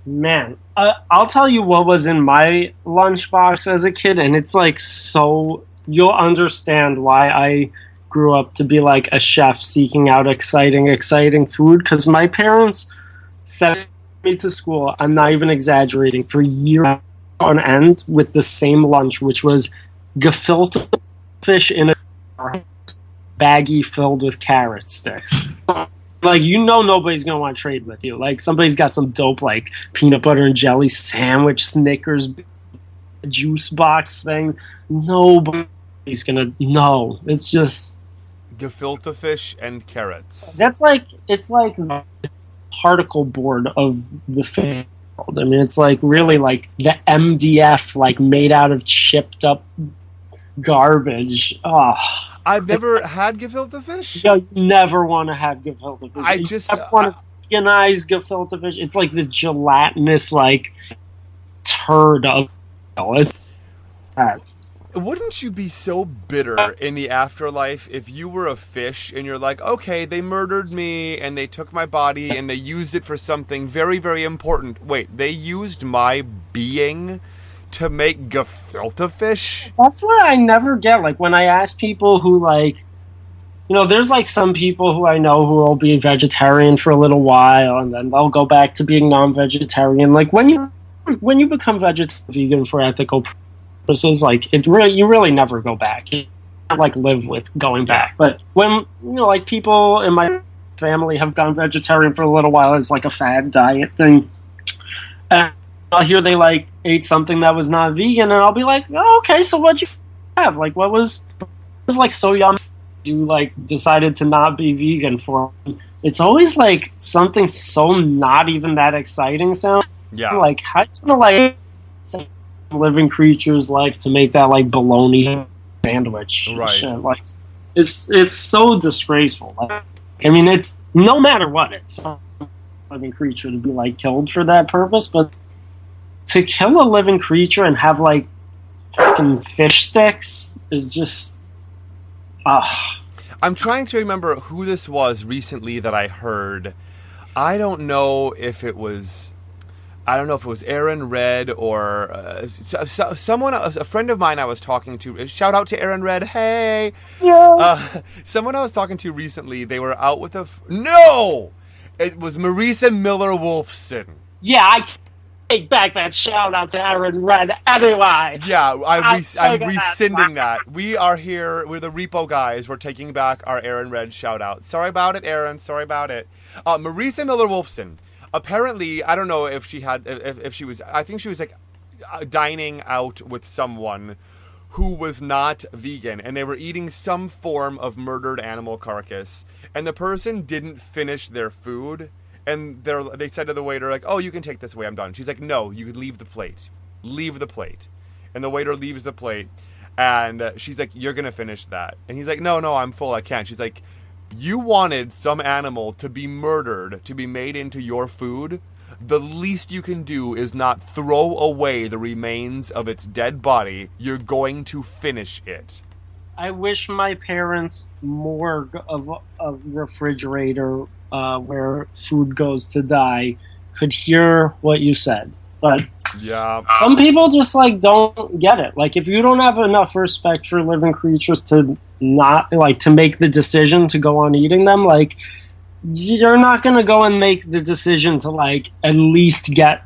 Man. I'll tell you what was in my lunchbox as a kid, and it's like so... You'll understand why I grew up to be like a chef seeking out exciting food, because my parents sent me to school, I'm not even exaggerating, for years on end with the same lunch, which was gefilte fish in a baggie filled with carrot sticks. Like, nobody's gonna want to trade with you. Like, somebody's got some dope, like, peanut butter and jelly sandwich, Snickers, juice box thing. Nobody's gonna... No. It's just... Gefilte fish and carrots. That's like... It's like the particle board of the fish I mean, it's like really like the MDF, like made out of chipped up garbage. Oh, I've never had gefilte fish. you never want to have gefilte fish. I You just- never want to veganize gefilte fish. It's like this gelatinous, like turd of. It's bad. Wouldn't you be so bitter in the afterlife if you were a fish and you're like, okay, they murdered me and they took my body and they used it for something very, very important. Wait, they used my being to make gefilte fish? That's what I never get. Like when I ask people who like, there's like some people who I know who will be vegetarian for a little while and then they'll go back to being non-vegetarian. Like when you become vegan for ethical purposes, like you really never go back. You can't like live with going back. But when like people in my family have gone vegetarian for a little while as like a fad diet thing, and I'll hear they like ate something that was not vegan, and I'll be like, oh, okay, so what'd you have? Like what was like so yummy you like decided to not be vegan for? It's always like something so not even that exciting sound. Yeah. Like how you gonna like save a living creature's life to make that like bologna sandwich? Right. Shit. Like it's so disgraceful. Like, I mean, it's no matter what, it's a living creature to be like killed for that purpose, but to kill a living creature and have like fucking fish sticks is just I'm trying to remember who this was recently that I heard. I don't know if it was Aaron Red or someone, a friend of mine I was talking to. Shout out to Aaron Red. Hey. yeah. Someone I was talking to recently, they were out with no! It was Marisa Miller Wolfson. Yeah, I take back that shout out to Aaron Red anyway. Yeah, I'm taking that rescinding back. that. We are here. We're the Repo guys. We're taking back our Aaron Red shout out. Sorry about it, Aaron. Sorry about it. Marisa Miller Wolfson. Apparently, I don't know if she had, if she was, I think she was like dining out with someone who was not vegan, and they were eating some form of murdered animal carcass, and the person didn't finish their food, and they said to the waiter, like, oh, you can take this away, I'm done. She's like, no, you could leave the plate. Leave the plate. And the waiter leaves the plate, and she's like, you're gonna finish that. And he's like, no, I'm full, I can't. She's like, you wanted some animal to be murdered, to be made into your food. The least you can do is not throw away the remains of its dead body. You're going to finish it. I wish my parents' morgue of a refrigerator where food goes to die could hear what you said. But Yeah. some people just like don't get it. Like if you don't have enough respect for living creatures to not like to make the decision to go on eating them, like you're not gonna go and make the decision to like at least get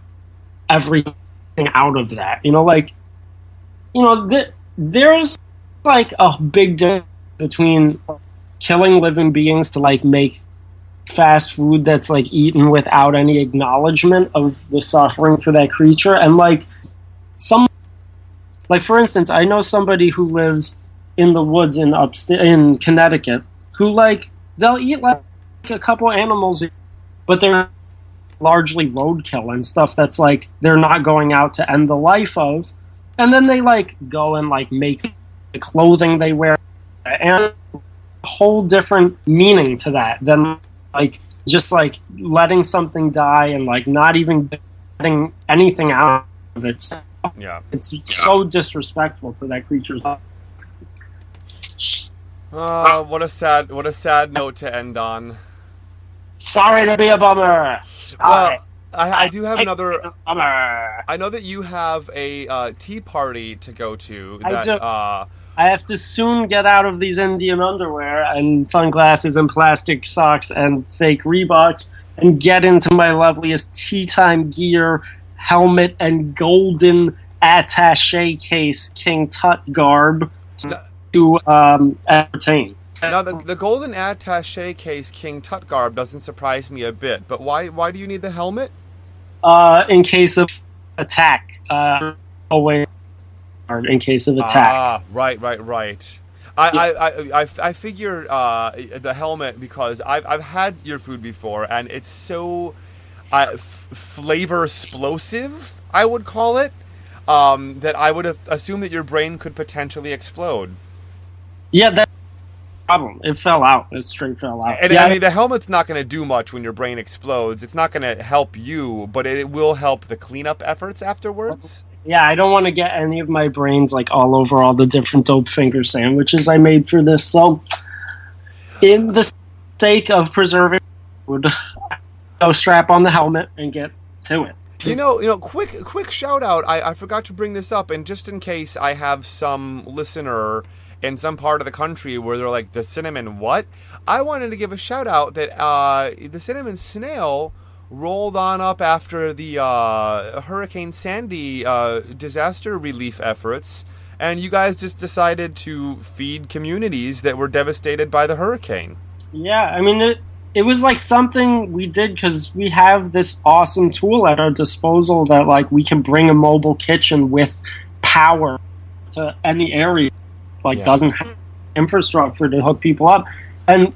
everything out of that. There's like a big difference between killing living beings to like make fast food that's like eaten without any acknowledgement of the suffering for that creature, and like for instance, I know somebody who lives in the woods in Connecticut who like they'll eat like a couple animals, but they're largely roadkill and stuff that's like they're not going out to end the life of, and then they like go and like make the clothing they wear, and a whole different meaning to that than like just like letting something die and like not even getting anything out of it. Yeah. It's so disrespectful to that creature's life. What a sad note to end on. Sorry to be a bummer. Well, I do have another. Bummer. I know that you have a tea party to go to. I That, do. I have to soon get out of these Indian underwear and sunglasses and plastic socks and fake Reeboks and get into my loveliest tea time gear, helmet, and golden attache case King Tut garb to entertain. Now, the golden attaché case King Tut garb doesn't surprise me a bit, but why do you need the helmet? In case of attack. In case of attack. Ah, right. I figured the helmet because I've had your food before, and it's so. flavor explosive, I would call it, that I would assume that your brain could potentially explode. Yeah, that's the problem. It fell out. It straight fell out. And yeah, I mean, the helmet's not going to do much when your brain explodes. It's not going to help you, but it will help the cleanup efforts afterwards. Yeah, I don't want to get any of my brains like all over all the different dope finger sandwiches I made for this. So, in the sake of preserving food, I'll strap on the helmet and get to it. Quick shout out. I forgot to bring this up, and just in case I have some listener in some part of the country where they're like, the cinnamon what? I wanted to give a shout out that the cinnamon snail rolled on up after the Hurricane Sandy disaster relief efforts, and you guys just decided to feed communities that were devastated by the hurricane. Yeah, I mean, it was like something we did because we have this awesome tool at our disposal that like we can bring a mobile kitchen with power to any area, doesn't have infrastructure to hook people up. And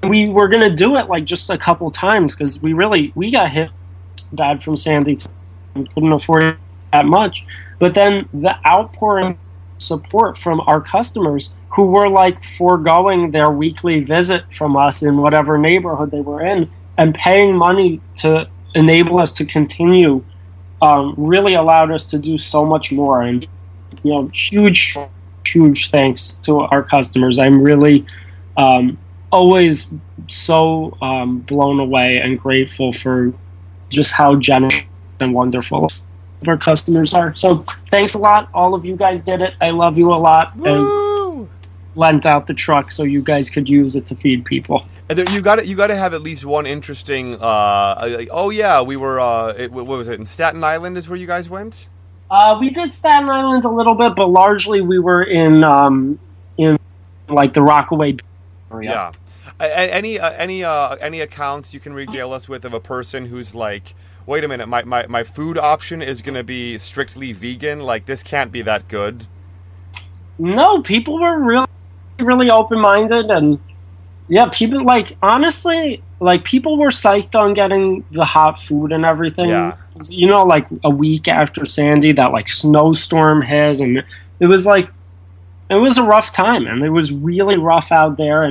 we were going to do it like just a couple times because we got hit bad from Sandy and couldn't afford that much. But then the outpouring support from our customers who were like foregoing their weekly visit from us in whatever neighborhood they were in and paying money to enable us to continue really allowed us to do so much more. And huge thanks to our customers. I'm really always so blown away and grateful for just how generous and wonderful our customers are. So thanks a lot. All of you guys did it. I love you a lot. Woo! And lent out the truck so you guys could use it to feed people. And then you got to have at least one interesting. We were. What was it? In Staten Island is where you guys went. We did Staten Island a little bit, but largely we were in like the Rockaway area. Yeah. Any accounts you can regale us with of a person who's like, wait a minute, my food option is going to be strictly vegan? Like, this can't be that good. No, people were really open-minded, and yeah, people honestly, people were psyched on getting the hot food and everything. Yeah. Like a week after Sandy, that snowstorm hit, and it was a rough time, and it was really rough out there.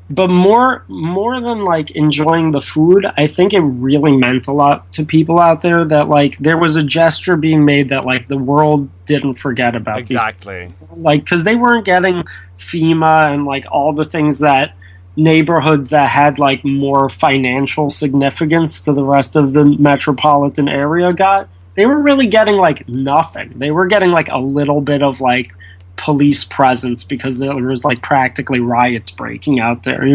But more than enjoying the food, I think it really meant a lot to people out there that there was a gesture being made that the world didn't forget about. Exactly. Because they weren't getting FEMA and all the things that neighborhoods that had more financial significance to the rest of the metropolitan area got. They were really getting nothing. They were getting a little bit of police presence because there was practically riots breaking out there,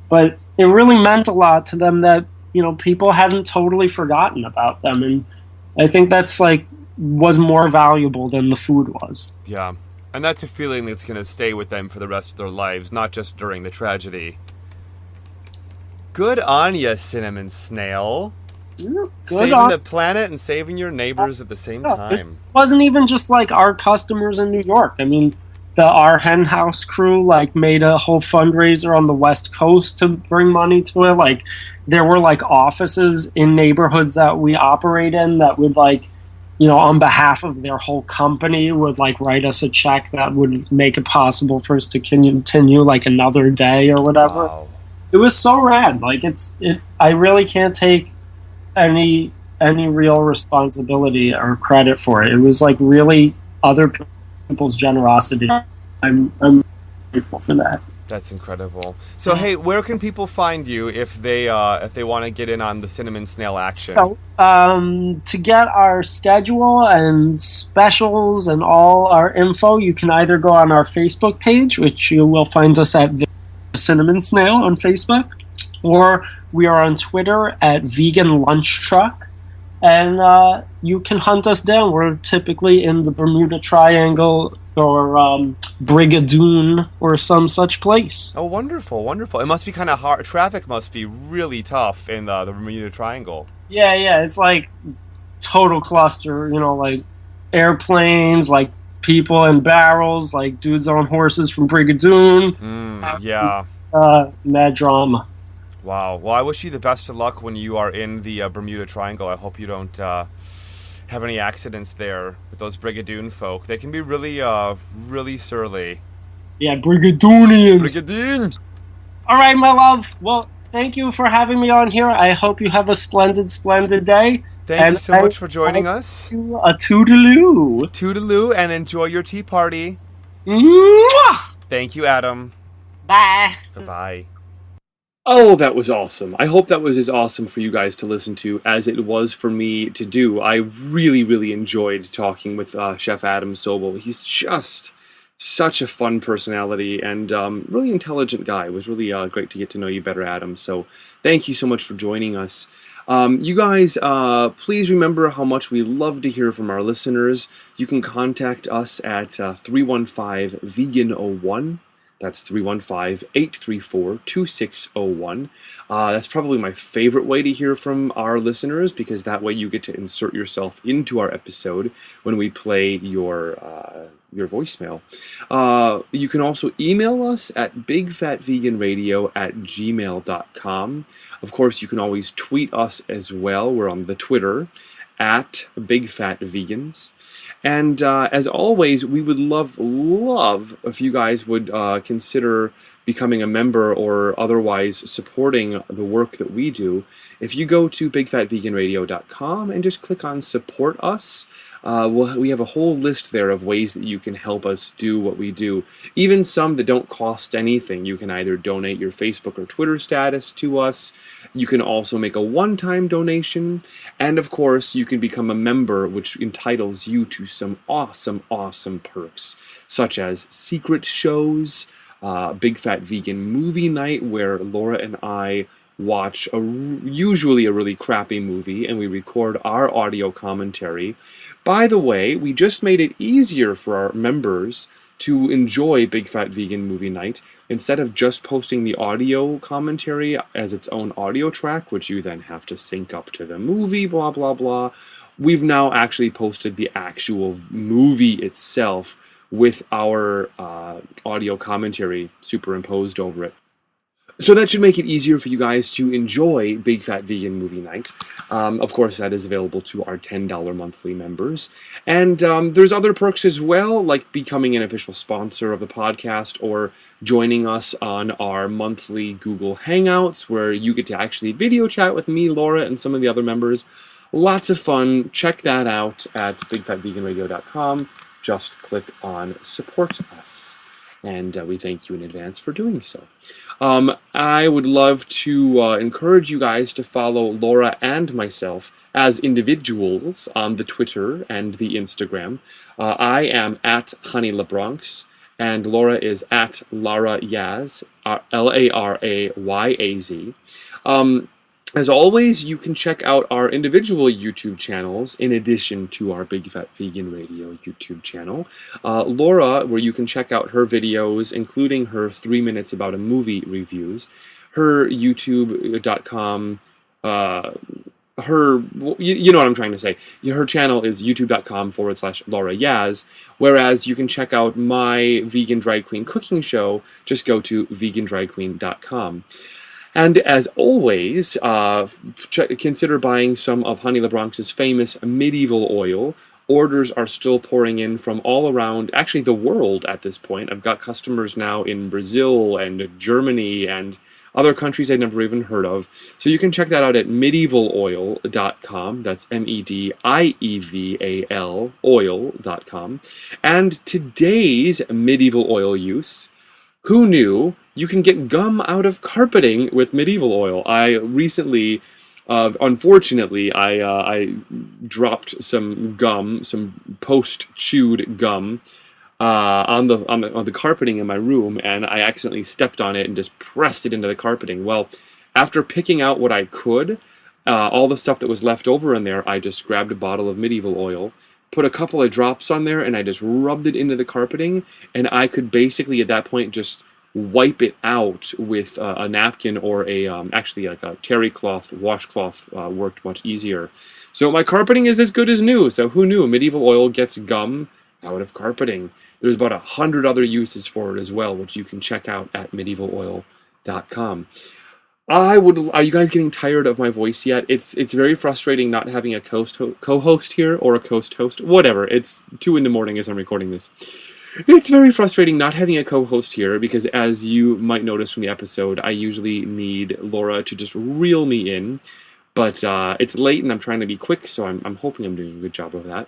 but it really meant a lot to them that people hadn't totally forgotten about them, and I think that's was more valuable than the food was. Yeah, and that's a feeling that's going to stay with them for the rest of their lives, not just during the tragedy. Good on ya, Cinnamon Snail. Saving the planet and saving your neighbors at the same time. It wasn't even just our customers in New York. I mean, the Harren House crew made a whole fundraiser on the West Coast to bring money to it. There were offices in neighborhoods that we operate in that would on behalf of their whole company would write us a check that would make it possible for us to continue another day or whatever. Wow. It was so rad. I really can't take any real responsibility or credit for it. It was really other people's generosity. I'm grateful for that. That's incredible. So hey, where can people find you if they want to get in on the Cinnamon Snail action? So to get our schedule and specials and all our info, you can either go on our Facebook page, which you will find us at Cinnamon Snail on Facebook, or we are on Twitter at Vegan Lunch Truck, and you can hunt us down. We're typically in the Bermuda Triangle or Brigadoon or some such place. Oh, wonderful, wonderful. It must be kind of hard. Traffic must be really tough in the Bermuda Triangle. Yeah, it's total cluster, airplanes, people in barrels, dudes on horses from Brigadoon. Yeah. Mad drama. Wow. Well, I wish you the best of luck when you are in the Bermuda Triangle. I hope you don't have any accidents there with those Brigadoon folk. They can be really surly. Yeah, Brigadoonians. Brigadoon! All right, my love. Well, thank you for having me on here. I hope you have a splendid, splendid day. Thank you so much for joining us. A toodaloo. Toodaloo, and enjoy your tea party. Mwah! Thank you, Adam. Bye. Bye-bye. Oh, that was awesome. I hope that was as awesome for you guys to listen to as it was for me to do. I really, really enjoyed talking with Chef Adam Sobel. He's just such a fun personality and really intelligent guy. It was really great to get to know you better, Adam. So thank you so much for joining us. You guys, please remember how much we love to hear from our listeners. You can contact us at 315-VEGAN01. That's 315-834-2601. That's probably my favorite way to hear from our listeners, because that way you get to insert yourself into our episode when we play your voicemail. You can also email us at bigfatveganradio@gmail.com. Of course, you can always tweet us as well. We're on the Twitter at bigfatvegans. And as always, we would love if you guys would consider becoming a member or otherwise supporting the work that we do. If you go to bigfatveganradio.com and just click on Support Us, we have a whole list there of ways that you can help us do what we do. Even some that don't cost anything. You can either donate your Facebook or Twitter status to us. You can also make a one-time donation. And of course, you can become a member, which entitles you to some awesome, awesome perks, such as secret shows, Big Fat Vegan Movie Night, where Laura and I watch usually a really crappy movie, and we record our audio commentary. By the way, we just made it easier for our members to enjoy Big Fat Vegan Movie Night. Instead of just posting the audio commentary as its own audio track, which you then have to sync up to the movie, blah, blah, blah, we've now actually posted the actual movie itself with our audio commentary superimposed over it. So that should make it easier for you guys to enjoy Big Fat Vegan Movie Night. Of course, that is available to our $10 monthly members. And there's other perks as well, like becoming an official sponsor of the podcast or joining us on our monthly Google Hangouts, where you get to actually video chat with me, Laura, and some of the other members. Lots of fun. Check that out at bigfatveganradio.com. Just click on Support Us. And we thank you in advance for doing so. I would love to encourage you guys to follow Laura and myself as individuals on the Twitter and the Instagram. I am at Honey LaBronx, and Laura is at Lara Yaz, Larayaz. As always, you can check out our individual YouTube channels in addition to our Big Fat Vegan Radio YouTube channel. Laura, where you can check out her videos, including her 3 minutes about a movie reviews, her youtube.com, you know what I'm trying to say. Her channel is youtube.com/Laura Yaz, whereas you can check out my Vegan Drag Queen cooking show. Just go to vegandragqueen.com. And as always, consider buying some of Honey LaBronx's famous medieval oil. Orders are still pouring in from all around, actually the world at this point. I've got customers now in Brazil and Germany and other countries I'd never even heard of. So you can check that out at medievaloil.com. That's MEDIEVAL oil.com. And today's medieval oil use, who knew you can get gum out of carpeting with medieval oil? I recently, unfortunately, I dropped some gum, some post-chewed gum, on the carpeting in my room, and I accidentally stepped on it and just pressed it into the carpeting. Well, after picking out what I could, all the stuff that was left over in there, I just grabbed a bottle of medieval oil, put a couple of drops on there, and I just rubbed it into the carpeting, and I could basically at that point just wipe it out with a napkin or actually like a terry cloth, washcloth worked much easier. So my carpeting is as good as new. So who knew medieval oil gets gum out of carpeting? There's about 100 other uses for it as well, which you can check out at medievaloil.com. Are you guys getting tired of my voice yet? It's very frustrating not having a co-host here, or a host, whatever. It's 2 in the morning as I'm recording this. It's very frustrating not having a co-host here because, as you might notice from the episode, I usually need Laura to just reel me in. But it's late and I'm trying to be quick, so I'm hoping I'm doing a good job of that.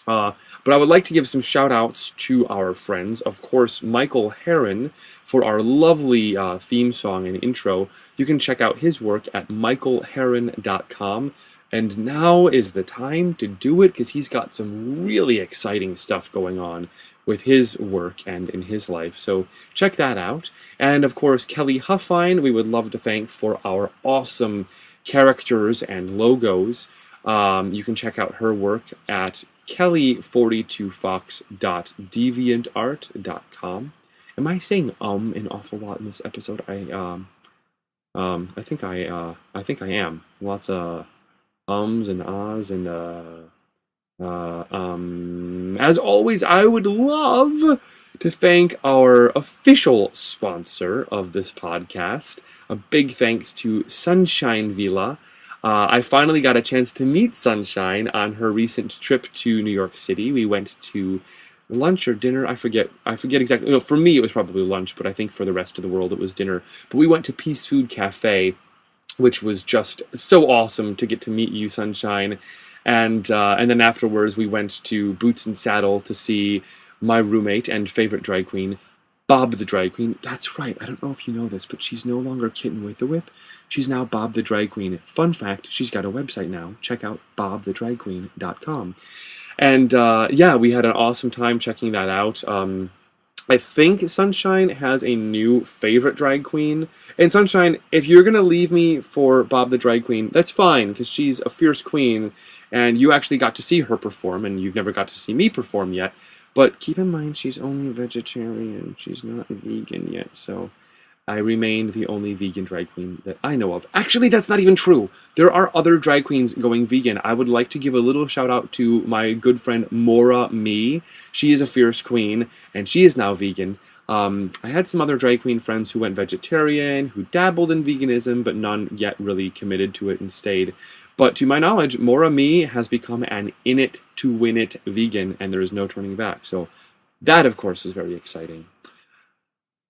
But I would like to give some shout outs to our friends. Of course, Michael Harren for our lovely theme song and intro. You can check out his work at michaelharren.com. And now is the time to do it because he's got some really exciting stuff going on with his work and in his life. So check that out. And of course, Kelly Huffine, we would love to thank for our awesome characters and logos. You can check out her work at kelly42fox.deviantart.com. Am I saying an awful lot in this episode? I think I am. Lots of ums and ahs and as always, I would love to thank our official sponsor of this podcast. A big thanks to Sunshine Villa. I finally got a chance to meet Sunshine on her recent trip to New York City. We went to lunch or dinner. I forget exactly. No, for me it was probably lunch, but I think for the rest of the world it was dinner. But we went to Peace Food Cafe, which was just so awesome to get to meet you, Sunshine. And then afterwards we went to Boots and Saddle to see my roommate and favorite drag queen, Bob the Drag Queen. That's right, I don't know if you know this, but she's no longer Kitten with the Whip. She's now Bob the Drag Queen. Fun fact, she's got a website now. Check out bobthedragqueen.com. And yeah, we had an awesome time checking that out. I think Sunshine has a new favorite drag queen. And Sunshine, if you're going to leave me for Bob the Drag Queen, that's fine, because she's a fierce queen, and you actually got to see her perform, and you've never got to see me perform yet. But keep in mind, she's only vegetarian. She's not vegan yet, so I remained the only vegan drag queen that I know of. Actually, that's not even true. There are other drag queens going vegan. I would like to give a little shout out to my good friend Mora Me. She is a fierce queen, and she is now vegan. I had some other drag queen friends who went vegetarian, who dabbled in veganism, but none yet really committed to it and stayed. But to my knowledge, Mora Me has become an in-it-to-win-it vegan, and there is no turning back. So that, of course, is very exciting.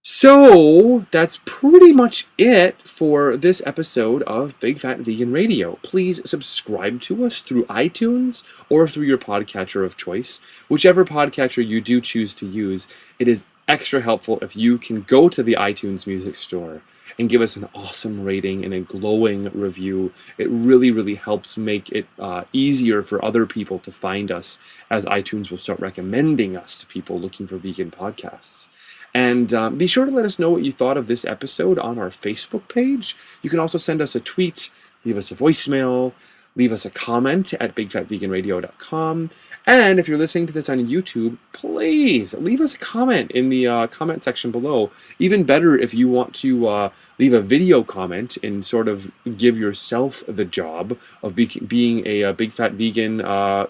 So that's pretty much it for this episode of Big Fat Vegan Radio. Please subscribe to us through iTunes or through your podcatcher of choice. Whichever podcatcher you do choose to use, it is extra helpful if you can go to the iTunes Music Store and give us an awesome rating and a glowing review. It really, really helps make it easier for other people to find us, as iTunes will start recommending us to people looking for vegan podcasts. And be sure to let us know what you thought of this episode on our Facebook page. You can also send us a tweet, leave us a voicemail, leave us a comment at bigfatveganradio.com. And if you're listening to this on YouTube, please leave us a comment in the comment section below. Even better if you want to leave a video comment and sort of give yourself the job of being a big fat vegan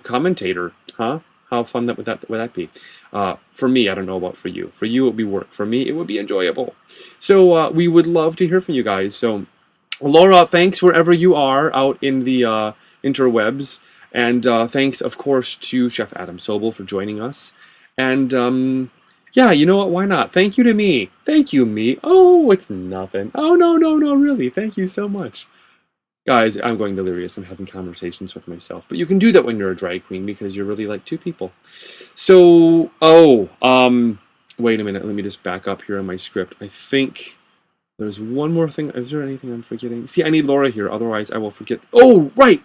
commentator. Huh? How fun would that be? For me, I don't know about for you. For you, it would be work. For me, it would be enjoyable. So we would love to hear from you guys. So Laura, thanks wherever you are out in the interwebs. And thanks, of course, to Chef Adam Sobel for joining us. And yeah, you know what? Why not? Thank you to me. Thank you, me. Oh, it's nothing. Oh, no, really. Thank you so much. Guys, I'm going delirious. I'm having conversations with myself. But you can do that when you're a drag queen because you're really like two people. So, wait a minute. Let me just back up here on my script. I think there's one more thing. Is there anything I'm forgetting? See, I need Laura here. Otherwise, I will forget. Oh, right.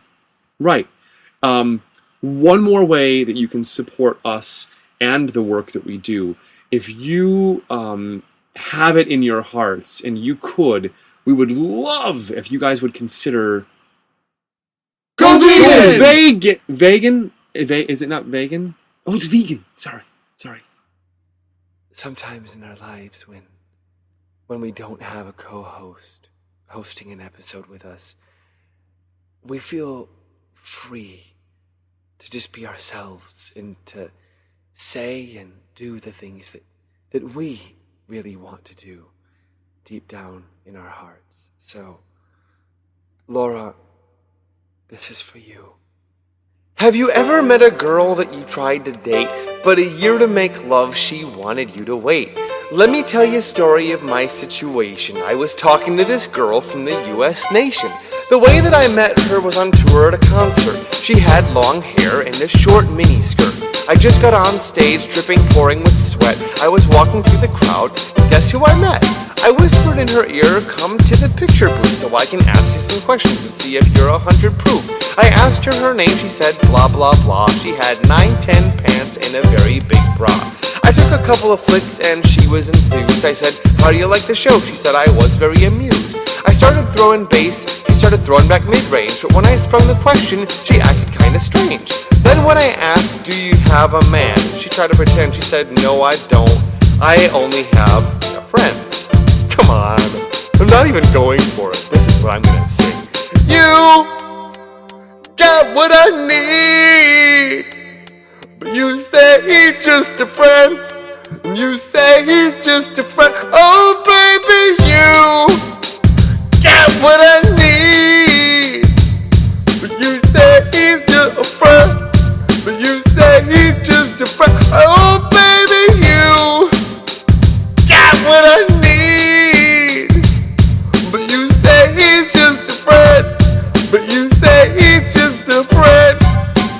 One more way that you can support us and the work that we do. If you have it in your hearts, and you could, we would love if you guys would consider go vegan. Vegan? Is it not vegan? Oh, it's vegan. Sorry. Sometimes in our lives when we don't have a co-host hosting an episode with us, we feel free to just be ourselves and to say and do the things that we really want to do. deep down in our hearts. So, Laura, this is for you. Have you ever met a girl that you tried to date, but a year to make love she wanted you to wait? Let me tell you a story of my situation. I was talking to this girl from the US nation. The way that I met her was on tour at a concert. She had long hair and a short miniskirt. I just got on stage, dripping, pouring with sweat. I was walking through the crowd. Guess who I met? I whispered in her ear, come to the picture booth so I can ask you some questions to see if you're 100 proof. I asked her name, she said blah blah blah. She had 9-10 pants and a very big bra. I took a couple of flicks and she was enthused. I said, how do you like the show? She said I was very amused. I started throwing bass, she started throwing back mid-range, but when I sprung the question, she acted kinda strange. Then when I asked, do you have a man? She tried to pretend, she said, no I don't. I only have a friend. Come on, I'm not even going for it. This is what I'm gonna sing. You got what I need, but you say he's just a friend. You say he's just a friend. Oh baby, you got what I need, but you say he's just a friend. But you say he's just a friend. Oh baby, you got what I need, but you say he's just a friend. But you say he's just a friend.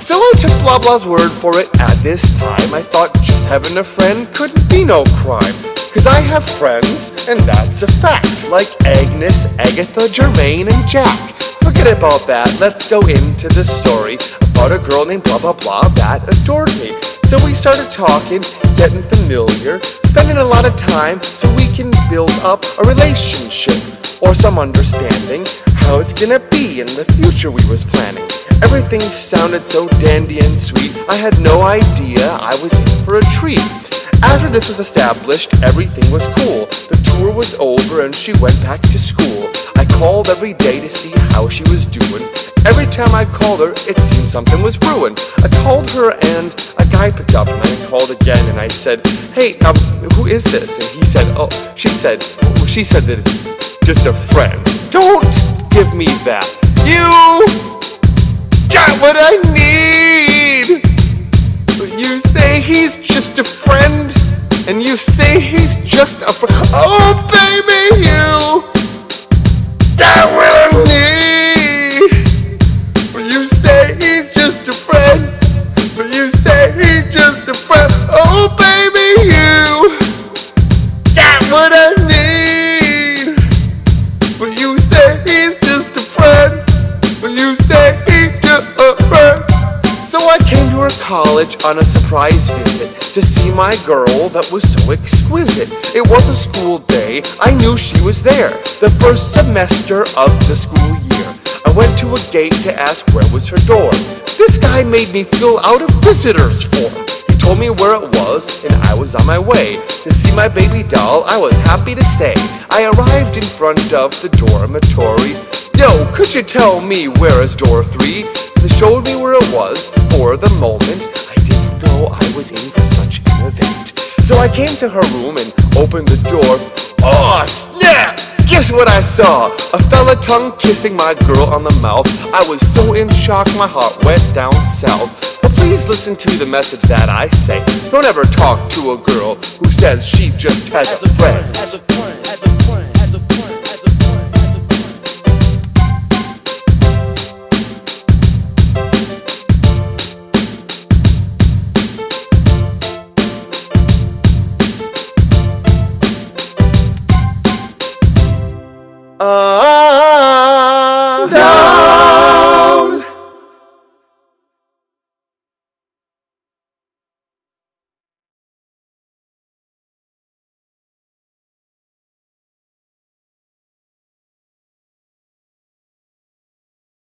So I took blah blah's word for it. At this time I thought just having a friend couldn't be no crime, cause I have friends, and that's a fact, like Agnes, Agatha, Jermaine, and Jack. Forget about that, let's go into the story about a girl named blah blah blah that adored me. So we started talking, getting familiar, spending a lot of time so we can build up a relationship or some understanding how it's gonna be in the future we was planning. Everything sounded so dandy and sweet, I had no idea I was in for a treat. After this was established, everything was cool. The tour was over and she went back to school. I called every day to see how she was doing. Every time I called her, it seemed something was brewing. I called her and a guy picked up, and I called again and I said, hey, who is this? And he said, she said that it's just a friend. Don't give me that. You got what I need. But you say he's just a friend, and you say he's just a friend. Oh baby, you got what I need. But you say he's just a friend. But you say he's just a friend. Oh baby, you got what I need. But you say he's just a friend. But you say he's just a friend. So I came to her college on a surprise visit to see my girl that was so exquisite. It was a school day, I knew she was there, the first semester of the school year. I went to a gate to ask where was her dorm. This guy made me fill out a visitor's form. He told me where it was, and I was on my way to see my baby doll. I was happy to say I arrived in front of the dormitory. Yo, could you tell me where is door 3? They showed me where it was. For the moment, I didn't know I was in for such an event. So I came to her room and opened the door. Oh, snap! Guess what I saw? A fella tongue kissing my girl on the mouth. I was so in shock, my heart went down south. But please listen to the message that I say. Don't ever talk to a girl who says she just has a friend.